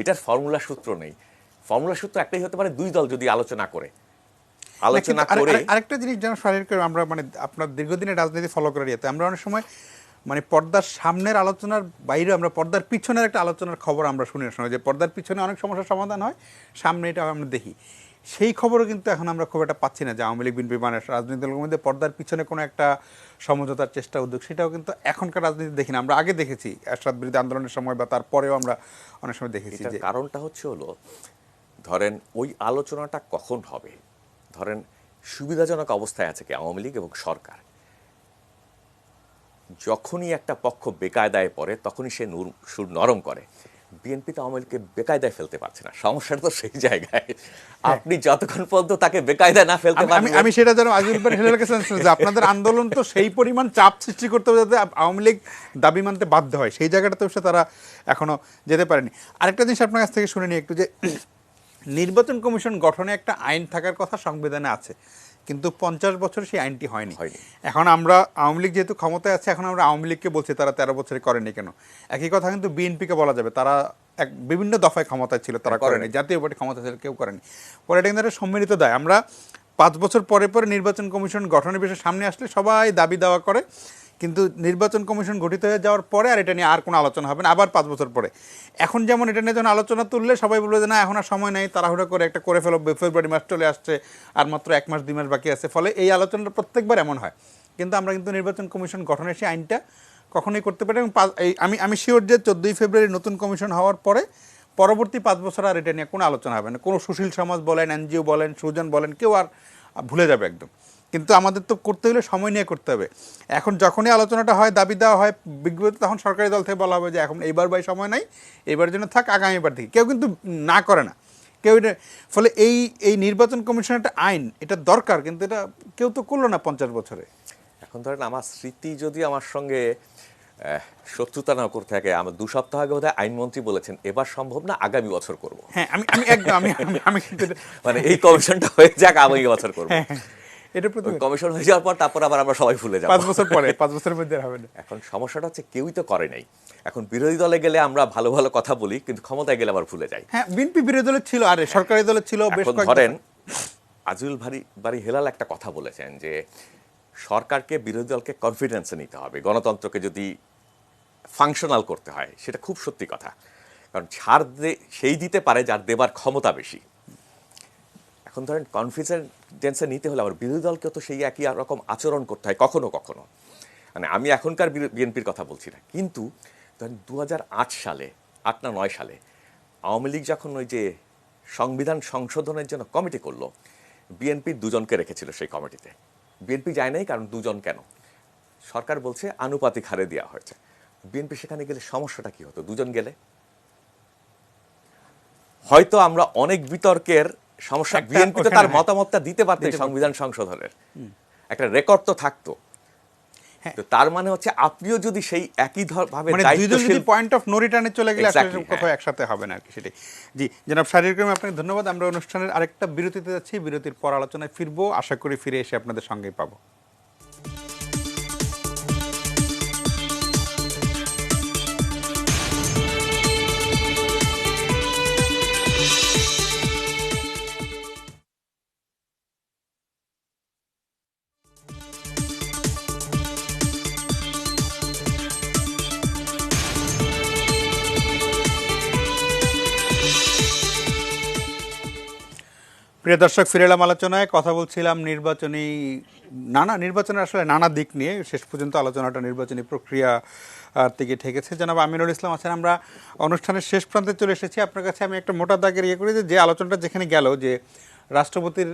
এটার ফর্মুলা সূত্র নেই। ফর্মুলা সূত্র একটাই হতে পারে, দুই দল যদি আলোচনা করে আরেকটা জিনিস যেন শারীরিক, আমরা মানে আপনার দীর্ঘদিনের রাজনীতি ফলো করার ইয়েতে আমরা অনেক সময় মানে পর্দার সামনের আলোচনার বাইরে আমরা পর্দার পিছনের একটা আলোচনার খবর আমরা শুনে শোনাই, যে পর্দার পিছনে অনেক সমস্যার সমাধান হয়, সামনে এটা আমরা দেখি। সেই খবরও কিন্তু এখন আমরা খুব একটা পাচ্ছি না যে আওয়ামী লীগ বিএনপি মানে রাজনৈতিক দলের মধ্যে পর্দার পিছনে কোনো একটা সমঝোতার চেষ্টা উদ্যোগ, সেটাও কিন্তু এখনকার রাজনীতি দেখি না। আমরা আগে দেখেছি এরশাদ বিরোধী আন্দোলনের সময় বা তারপরেও আমরা অনেক সময় দেখেছি। যে কারণটা হচ্ছে হলো, ধরেন ওই আলোচনাটা কখন হবে, ধরেন সুবিধাজনক অবস্থায় আছে কি আওয়ামী লীগ এবং সরকার, যখনই একটা পক্ষ বেকায়দায় পড়ে তখনই সে সুর নরম করে। বিএনপি তো আওয়ামী লীগকে বেকায়দায় ফেলতে পারছে না, সমস্যাটা তো সেই জায়গায়। আপনি যতক্ষণ পর্যন্ত তাকে বেকায়দায় না ফেলতে পারবেন, আমি সেটা যেন আজিজুল ভাই হেলাল কাছে যে আপনাদের আন্দোলন তো সেই পরিমাণ চাপ সৃষ্টি করতে হবে যাতে আওয়ামী লীগ দাবি মানতে বাধ্য হয়, সেই জায়গাটাতে অবশ্য তারা এখনো যেতে পারেনি। আরেকটা জিনিস আপনার কাছ থেকে শুনে নিই একটু, যে নির্বাচন কমিশন গঠনে একটা আইন থাকার কথা সংবিধানে আছে, কিন্তু 50 বছর সেই আইনটি হয়নি। এখন আমরা আওয়ামী লীগ যেহেতু ক্ষমতায় আছে, এখন আমরা আওয়ামী লীগকে বলছি তারা 13 বছরে করেনি কেন। একই কথা কিন্তু বিএনপিকে বলা যাবে, তারা বিভিন্ন দফায় ক্ষমতায় ছিল, তারা করেনি। জাতীয় পার্টি ক্ষমতা ছিল, কেউ করেনি। পরে এটা কিন্তু একটা সম্মিলিত দায়। আমরা 5 বছর পরে পরে নির্বাচন কমিশন গঠনের বিষয়ে সামনে আসলে সবাই দাবি দাওয়া করে, কিন্তু নির্বাচন কমিশন গঠিত হয়ে যাওয়ার পরে আর এটা নিয়ে আর কোনো আলোচনা হবে না, আবার 5 বছর পরে। এখন যেমন এটা নিয়ে যখন আলোচনা তুললে সবাই বলবে যে না এখন আর সময় নেই, তাড়াহুড়ো করে একটা করে ফেলো, ফেব্রুয়ারি মাস চলে আসছে, আর মাত্র 1 মাস 2 মাস বাকি আছে। ফলে এই আলোচনাটা প্রত্যেকবার এমন হয়, কিন্তু আমরা কিন্তু নির্বাচন কমিশন গঠনের সেই আইনটা কখনোই করতে পারি। এবং আমি শিওর যে 14ই ফেব্রুয়ারি নতুন কমিশন হওয়ার পরে পরবর্তী 5 বছর আর এটা নিয়ে কোনো আলোচনা হবে না। কোনো সুশীল সমাজ বলেন, এনজিও বলেন, সুজন বলেন, কেউ আর ভুলে যাবে একদম। কিন্তু আমাদের তো করতে হলে সময় নিয়ে করতে হবে। এখন যখনই আলোচনাটা হয়, দাবি দেওয়া হয় বিজ্ঞপ্তি, তখন সরকারি দল থেকে বলা হবে যে এখন এইবার ভাই সময় নাই, এইবারের জন্য থাক, আগামীবার থেকে। কেউ কিন্তু না করে না কেউ এটা। ফলে এই নির্বাচন কমিশনের একটা আইন, এটা দরকার, কিন্তু এটা কেউ তো করলো না 50 বছরে। এখন ধরেন আমার স্মৃতি যদি আমার সঙ্গে শত্রুতা না করতে থাকে, আমার 2 সপ্তাহ আগে বোধহয় আইনমন্ত্রী বলেছেন এবার সম্ভব না, আগামী বছর করব। হ্যাঁ, আমি একদম আমি মানে এই কমিশনটা হয়ে যাক, আগামী বছর করব। এটা কমিশন হয়ে যাওয়ার পর তারপর আবার আমরা সবাই ভুলে যাব 5 বছর পরে, 5 বছরের মধ্যে হবে না। এখন সমস্যাটা হচ্ছে কেউই তো করে নাই। এখন বিরোধী দলে গেলে আমরা ভালো ভালো কথা বলি, কিন্তু ক্ষমতায় গেলে আবার ভুলে যাই। হ্যাঁ, বিএনপি বিরোধী দলে ছিল, আরে সরকারি দলে ছিল বেশ কয়েকজন। ধরেন আজিজুল বাড়ি হেলাল একটা কথা বলেছেন যে সরকারকে বিরোধী দলকে কনফিডেন্সে নিতে হবে গণতন্ত্রকে যদি ফাংশনাল করতে হয়। সেটা খুব সত্যি কথা, কারণ ছাড় সেই দিতে পারে যার দেবার ক্ষমতা বেশি। এখন ধরেন কনফিডেন্সে নিতে হলে আবার বিরোধী দলকেও তো সেই একই রকম আচরণ করতে হয় কখনো কখনো। মানে আমি এখনকার বিএনপির কথা বলছি না, কিন্তু ধরেন 2008 সালে 8 না 9 সালে আওয়ামী লীগ যখন ওই যে সংবিধান সংশোধনের জন্য কমিটি করলো, বিএনপির 2 জনকে রেখেছিল সেই কমিটিতে। বিএনপি যায় নাই, কারণ 2 জন কেন? সরকার বলছে আনুপাতিক হারে দেওয়া হয়েছে। বিএনপি সেখানে গেলে সমস্যাটা কি হতো? 2 জন গেলে হয়তো আমরা অনেক বিতর্কের সমস্যা, বিএনপি তো তার মতামতটা দিতে পারতো সংবিধান সংশোধনের, একটা রেকর্ড তো থাকতো। তো তার মানে হচ্ছে আপনিও যদি সেই একই ভাবে দায়িত্বশীল পয়েন্ট অফ নো রিটার্নে চলে গেলে আসলে কোথাও একসাথে হবে না আর কি, সেটাই। জি জনাব শারীরিক কর্মী, আপনাকে ধন্যবাদ। আমরা অনুষ্ঠানের আরেকটা বিরতিতে যাচ্ছি, বিরতির পর আলোচনায় ফিরবো, আশা করি ফিরে এসে আপনাদের সঙ্গেই পাবো। প্রিয় দর্শক, ফিরে এলাম আলোচনায়। কথা বলছিলাম নির্বাচনের আসলে নানা দিক নিয়ে। শেষ পর্যন্ত আলোচনাটা নির্বাচনী প্রক্রিয়া থেকে ঠেকেছে। জনাব আমিনুল ইসলাম আছেন। আমরা অনুষ্ঠানের শেষ প্রান্তে চলে এসেছি। আপনার কাছে আমি একটা মোটা দাগের করি যে আলোচনাটা যেখানে গেল, যে রাষ্ট্রপতির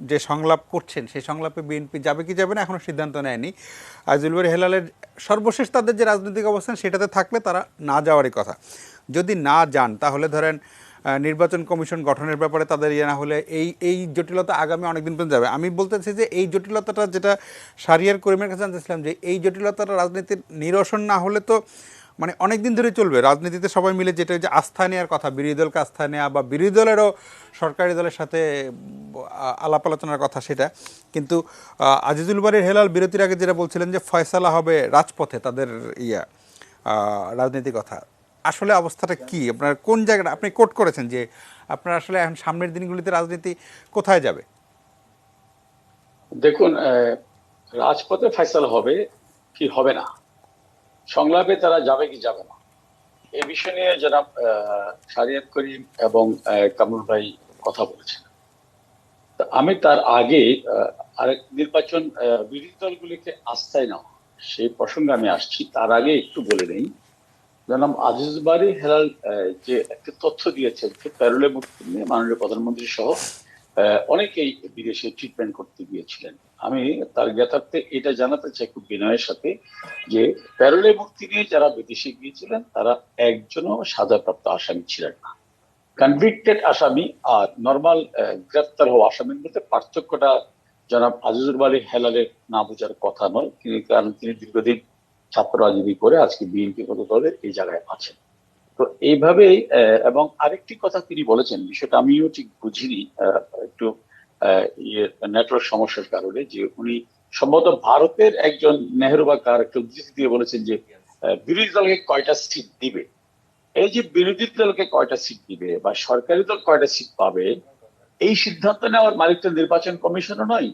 যে সংলাপ করছেন সেই সংলাপে বিএনপি যাবে কি যাবে না এখনো সিদ্ধান্ত নেয়নি। আজিজুল বারী হেলালের সর্বশেষ তাদের যে রাজনৈতিক অবস্থান সেটাতে থাকলে তারা না যাওয়ারই কথা। যদি না যান তাহলে ধরেন নির্বাচন কমিশন গঠনের ব্যাপারে তাদের ইয়ে না হলে এই জটিলতা আগামী অনেকদিন পর্যন্ত যাবে। আমি বলতে চাইছি যে এই জটিলতাটা, যেটা শাহরিয়ার করিমের কাছে জানতেছিলাম, যে এই জটিলতাটা রাজনীতির নিরসন না হলে তো মানে অনেক দিন ধরে চলবে। রাজনীতিতে সবাই মিলে যেটা যে আস্থা নেওয়ার কথা, বিরোধী দলকে আস্থা নেওয়া বা বিরোধী দলেরও সরকারি দলের সাথে আলাপ আলোচনার কথা, সেটা কিন্তু আজিজুল বারী হেলাল বিরতির আগে যেটা বলছিলেন যে ফয়সালা হবে রাজপথে তাদের রাজনীতি কথা, আসলে অবস্থাটা কি? আপনার কোন জায়গাটা আপনি কোট করেছেন যে আপনার আসলে এখন সামনের দিনগুলিতে রাজনীতি কোথায় যাবে? দেখুন, রাজপথে ফয়সালা হবে কি হবে না, সংলাপে তারা যাবে কি যাবে না, এই বিষয় নিয়ে যারা শাহরিয়ার করিম এবং কামরুল ভাই কথা বলেছেন। আমি তার আগে আরেক নির্বাচন বিরোধী দলগুলিকে আস্থায় নেওয়া সেই প্রসঙ্গে আমি আসছি। তার আগে একটু বলে নেই, জনাব আজিজ বারী হেলাল যে একটা তথ্য দিয়েছেন যে প্যারোলে মুক্তি নিয়ে মাননীয় প্রধানমন্ত্রী সহ অনেকেই বিদেশে ট্রিটমেন্ট করতে গিয়েছিলেন। আমি তার জ্ঞাতার্থে এটা জানাতে চাই খুব বিনয়ের সাথে যে প্যারোলে মুক্তি নিয়ে যারা বিদেশে গিয়েছিলেন তারা একজনও সাজাপ্রাপ্ত আসামি ছিলেন না। কনভিক্টেড আসামি আর নর্মাল গ্রেফতার হওয়া আসামির মধ্যে পার্থক্যটা জনাব আজিজুল বারী হেলালের না বোঝার কথা নয়। কারণ তিনি দীর্ঘদিন ছাত্র রাজনীতি করে আজকে বিএনপি মতো দলের এই জায়গায় আছেন। তো এইভাবেই এবং আরেকটি কথা তিনি বলেছেন, বিষয়টা আমিও ঠিক বুঝিনি একটু নেটওয়ার্ক সমস্যার কারণে, যে উনি সম্ভবত ভারতের একজন নেহরু বা কার একটা উদ্ধৃতি দিয়ে বলেছেন যে বিরোধী দলকে কয়টা সিট দিবে। এই যে বিরোধী দলকে কয়টা সিট দিবে বা সরকারি দল কয়টা সিট পাবে, এই সিদ্ধান্ত নেওয়ার মালিক তো নির্বাচন কমিশনও নয়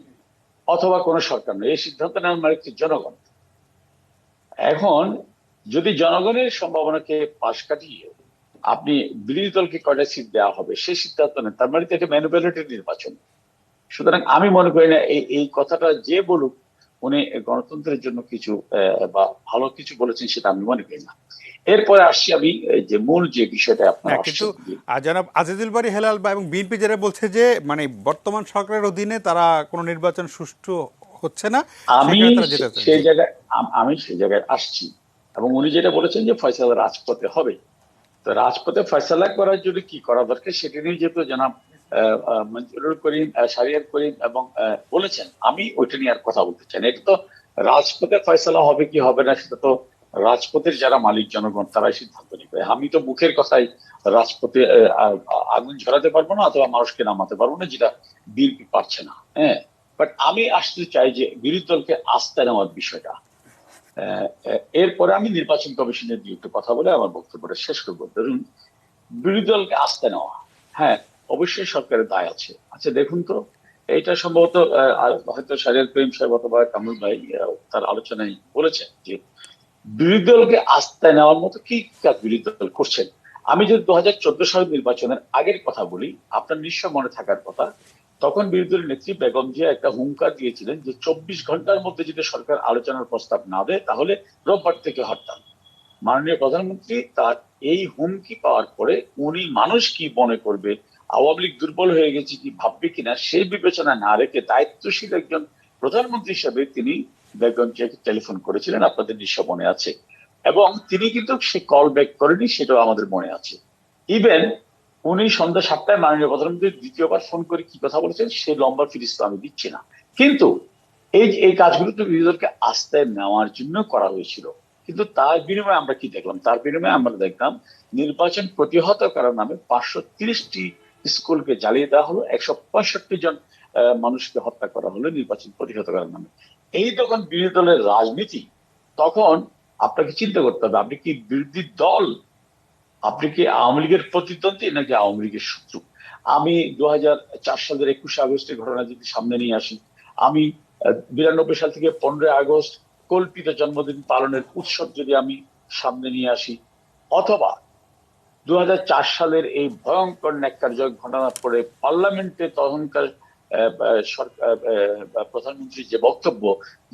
অথবা কোনো সরকার নয়, এই সিদ্ধান্ত নেওয়ার মালিক তো জনগণ। এখন যদি জনগণের সম্ভাবনাকে পাশ কাটিয়ে আপনি বিরোধী দলকে কয়টা সিট দেওয়া হবে সেই সিদ্ধান্ত নেন, তার মানে তো এটা ম্যানিপুলেটেড নির্বাচন। সুতরাং আমি মনে করি না এই কথাটা যে বলুক উনি গণতন্ত্রের জন্য কিছু বা ভালো কিছু বলেছেন, সেটা আমি মনে করি না। এরপরে আসছি আমি যে মূল যে বিষয়টা আপনার কিন্তু জনাব আজিজুল বারী হেলাল বা এবং বিএনপি যারা বলছে যে মানে বর্তমান সরকারের অধীনে তারা কোনো নির্বাচন সুষ্ঠু হচ্ছে না, আমি তারা যেতে চান। সেই জায়গায় আসছি। এবং উনি যেটা বলেছেন যে ফয়সালা রাজপথে হবে, তো রাজপথে ফয়সালা করার জন্য কি করা দরকার সেটা নিয়ে যেহেতু জনাব মঞ্জুরুল করিম, শাহরিয়ার করিম এবং বলেছেন, আমি ওইটা নিয়ে আর কথা বলতে চাই না। এটা তো রাজপথে ফয়সালা হবে কি হবে না সেটা তো রাজপথের যারা মালিক জনগণ তারাই সিদ্ধান্ত নেবে। আমি তো মুখের কথাই রাজপথে আগুন ঝরাতে পারবো না অথবা মানুষকে নামাতে পারবো না, যেটা বিএনপি পারছে না। হ্যাঁ, বাট আমি আসতে চাই যে বিরোধী দলকে আস্থা নেওয়ার বিষয়টা। এরপরে আমি নির্বাচন কমিশনের দিয়ে একটু কথা বলে আমার বক্তব্যটা শেষ করবো। ধরুন, বিরোধী দলকে আস্থা নেওয়া, হ্যাঁ অবশ্যই সরকারের দায় আছে। আচ্ছা দেখুন তো, এটা সম্ভবত হয়তো শাহরিয়ার করিম সাহেব অথবা কামরুল ভাই তার আলোচনায় বলেছেন যে বিরোধী দলকে আস্থা নেওয়ার মতো কি কাজ বিরোধী দল করছেন। আমি যদি 2014 সালের নির্বাচনের আগের কথা বলি, আপনার নিশ্চয় মনে থাকার কথা, তখন বিরোধী দলের নেত্রী বেগম জিয়া একটা হুঙ্কার দিয়েছিলেন যে 24 ঘন্টার মধ্যে যদি সরকার আলোচনার প্রস্তাব না দেয় তাহলে রোববার থেকে হরতাল। মাননীয় প্রধানমন্ত্রী তার এই হুমকি পাওয়ার পরে উনি মানুষ কি মনে করবে, আওয়ামী লীগ দুর্বল হয়ে গেছে কি ভাববে কিনা, সেই বিবেচনা না রেখে দায়িত্বশীল একজন প্রধানমন্ত্রী হিসেবে তিনি বেগম জিয়াকে টেলিফোন করেছিলেন, আপনাদের নিশ্চয় মনে আছে। এবং তিনি কিন্তু সে কল ব্যাক করেনি, সেটাও আমাদের মনে আছে। ইভেন উনি সন্ধ্যা 7টায় মাননীয় প্রধানমন্ত্রী দ্বিতীয়বার ফোন করে কি কথা বলেছেন সে লম্বা ফিরিস্ত আমি দিচ্ছি না। কিন্তু এই কাজগুলো তো বিরোধী দলকে আস্থায় নেওয়ার জন্য করা হয়েছিল। কিন্তু তার বিনিময়ে আমরা কি দেখলাম? তার বিনিময়ে আমরা দেখলাম নির্বাচন প্রতিহত করার নামে 530টি স্কুলকে জ্বালিয়ে দেওয়া হলো, 165 জন মানুষকে হত্যা করা হলো নির্বাচন প্রতিহত করার নামে। এই তখন বিরোধী দলের রাজনীতি। তখন আপনাকে চিন্তা করতে হবে, আপনি কি বিরোধী দল, আপনি কি আওয়ামী লীগের প্রতিদ্বন্দ্বী নাকি আওয়ামী লীগের শত্রু? আমি 2004 সালের 21 আগস্টের ঘটনা যদি সামনে নিয়ে আসি, আমি 92 সাল থেকে 15 আগস্ট কল্পিত জন্মদিন পালনের উৎসব যদি আমি সামনে নিয়ে আসি, অথবা 2004 সালের এই ভয়ঙ্কর ন্যাক্কারজনক ঘটনার পরে পার্লামেন্টে তখনকার প্রধানমন্ত্রী যে বক্তব্য,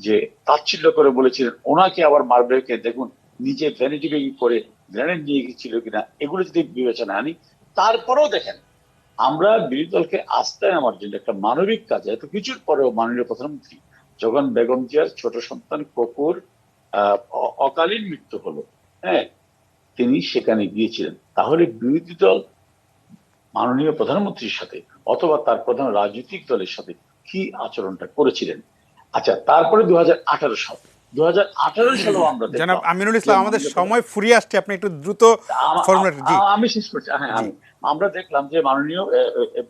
যে তাচ্ছিল্য করে বলেছিলেন ওনাকে আবার মারবে কে, দেখুন নিজে ভ্যানিটি ব্যাগি করে গ্রেনেড নিয়ে গেছিল কিনা, এগুলো যদি বিবেচনা আনি, তারপরেও দেখেন আমরা বিরোধী দলকে আস্থায় নেওয়ার জন্য একটা মানবিক কাজে এত কিছুর পরেও মাননীয় প্রধানমন্ত্রী যখন বেগম জিয়ার ছোট সন্তান কপুর অকালীন মৃত্যু হলো, হ্যাঁ, তিনি সেখানে গিয়েছিলেন, তাহলে বিরোধী দল মাননীয় প্রধানমন্ত্রীর সাথে অথবা তার প্রধান রাজনৈতিক দলের সাথে কি আচরণটা করেছিলেন? আচ্ছা, তারপরে 2018 সাল, 2018 সালেও আমরা জনাব দেখলাম আমিনুল যে ইসলাম, আমাদের মাননীয় সময় ফুরিয়ে আসছে, আপনি একটু দ্রুত ফর্মুলেট। জি আমি শেষ করছি। হ্যাঁ, আমরা দেখলাম যে মাননীয়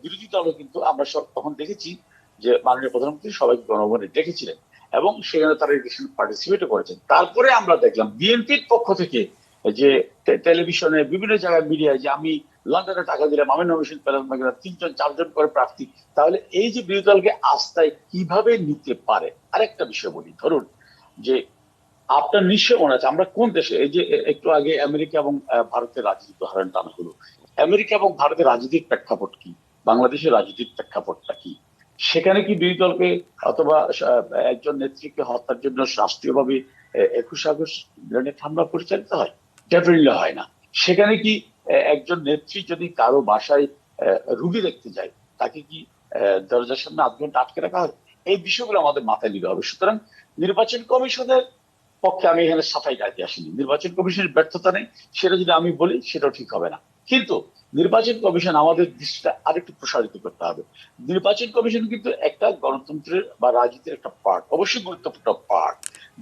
বিরোধী দলও কিন্তু আমরা সব তখন দেখেছি যে মাননীয় প্রধানমন্ত্রী সবাইকে গণভবনে ডেকেছিলেন এবং সেখানে তারা ইলেকশন পার্টিসিপেটও করেছেন। তারপরে আমরা দেখলাম বিএনপির পক্ষ থেকে যে টেলিভিশনে বিভিন্ন জায়গায় মিডিয়ায় যে আমি লন্ডনে টাকা দিলাম, আমি নমিনেশন পেলাম না, 3-4 জন করে প্রার্থী। তাহলে এই যে বিরোধী দলকে আস্থায় কিভাবে নিতে পারে? আরেকটা বিষয় বলি, ধরুন যে আপনার নিশ্চয় মনে আছে আমরা কোন দেশে, এই যে একটু আগে আমেরিকা এবং ভারতের রাজনীতি উদাহরণ টানা হলো, আমেরিকা এবং ভারতের রাজনীতির প্রেক্ষাপট কি, বাংলাদেশের রাজনীতির প্রেক্ষাপটটা কি? সেখানে কি বিরোধী দলকে অথবা একজন নেত্রীকে হত্যার জন্য রাষ্ট্রীয়ভাবে 21 আগস্ট গ্রেনেড হামলা পরিচালিত হয়? ডেফিনেটলি হয় না। সেখানে কি একজন নেত্রী যদি কারো বাসায় রুগী দেখতে যায়, তাকে কি দরজার সামনে 8 ঘন্টা আটকে রাখা হয়? এই বিষয়গুলো আমাদের মাথায় নিতে হবে। সুতরাং নির্বাচন কমিশনের পক্ষে আমি এখানে সাফাই গাইতে আসিনি, নির্বাচন কমিশনের ব্যর্থতা নেই সেটা যদি আমি বলি সেটাও ঠিক হবে না। কিন্তু নির্বাচন কমিশন আমাদের দৃষ্টিটা আরেকটু প্রসারিত করতে হবে। নির্বাচন কমিশন কিন্তু একটা গণতন্ত্রের বা রাজনীতির একটা পার্ট, অবশ্যই গুরুত্বপূর্ণ পার্ট।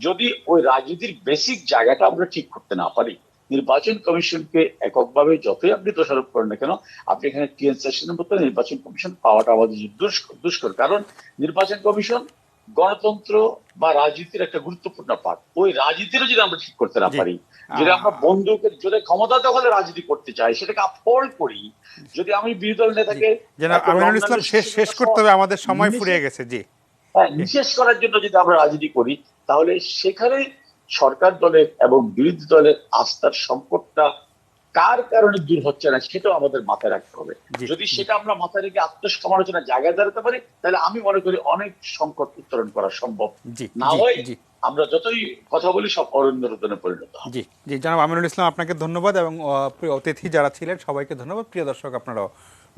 যদি ওই রাজনীতির বেসিক জায়গাটা আমরা ঠিক করতে না পারি, নির্বাচন কমিশনকে এককভাবে যতই আপনি দোষারোপ করেন না কেন, আপনি এখানে টিএন সেশনের মতো নির্বাচন কমিশন পাওয়াটা আমাদের দুষ্কর। কারণ নির্বাচন কমিশন গণতন্ত্র বা রাজনীতির একটা গুরুত্বপূর্ণ পার্ট। ওই রাজনীতিরও যদি আমরা ঠিক করতে না পারি, যদি আমরা বন্দুকের যদি ক্ষমতা দখলে রাজনীতি করতে চাই, সেটাকে আপহোল্ড করি, যদি আমি বিরোধী দল নেতাকে জনাব আমিনুল ইসলাম, শেষ করতে হবে, আমাদের সময় ফুরিয়ে গেছে। জি নিঃশেষ করার জন্য যদি আমরা রাজনীতি করি, তাহলে সেখানে সরকার দলের এবং বিরোধী দলের আস্থার সংকটটা কার কারণে দূর হচ্ছে না সেটাও আমাদের মাথায় রাখতে হবে। যদি সেটা আমরা মাথায় রেখে আত্মসমালোচনার জায়গায় দাঁড়াতে পারি, তাহলে আমি মনে করি অনেক সংকট উত্তরণ করা সম্ভব। না হয় আমরা যতই কথা বলি সব অরণ্য রোদনে পরিণত হবে। জি জি জনাব আমিনুল ইসলাম, আপনাকে ধন্যবাদ এবং প্রিয় অতিথি যারা ছিলেন সবাইকে ধন্যবাদ। প্রিয় দর্শক, আপনারাও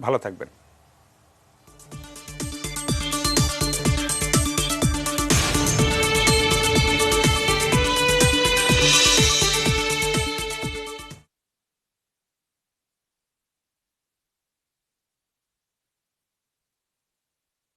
ভালো থাকবেন।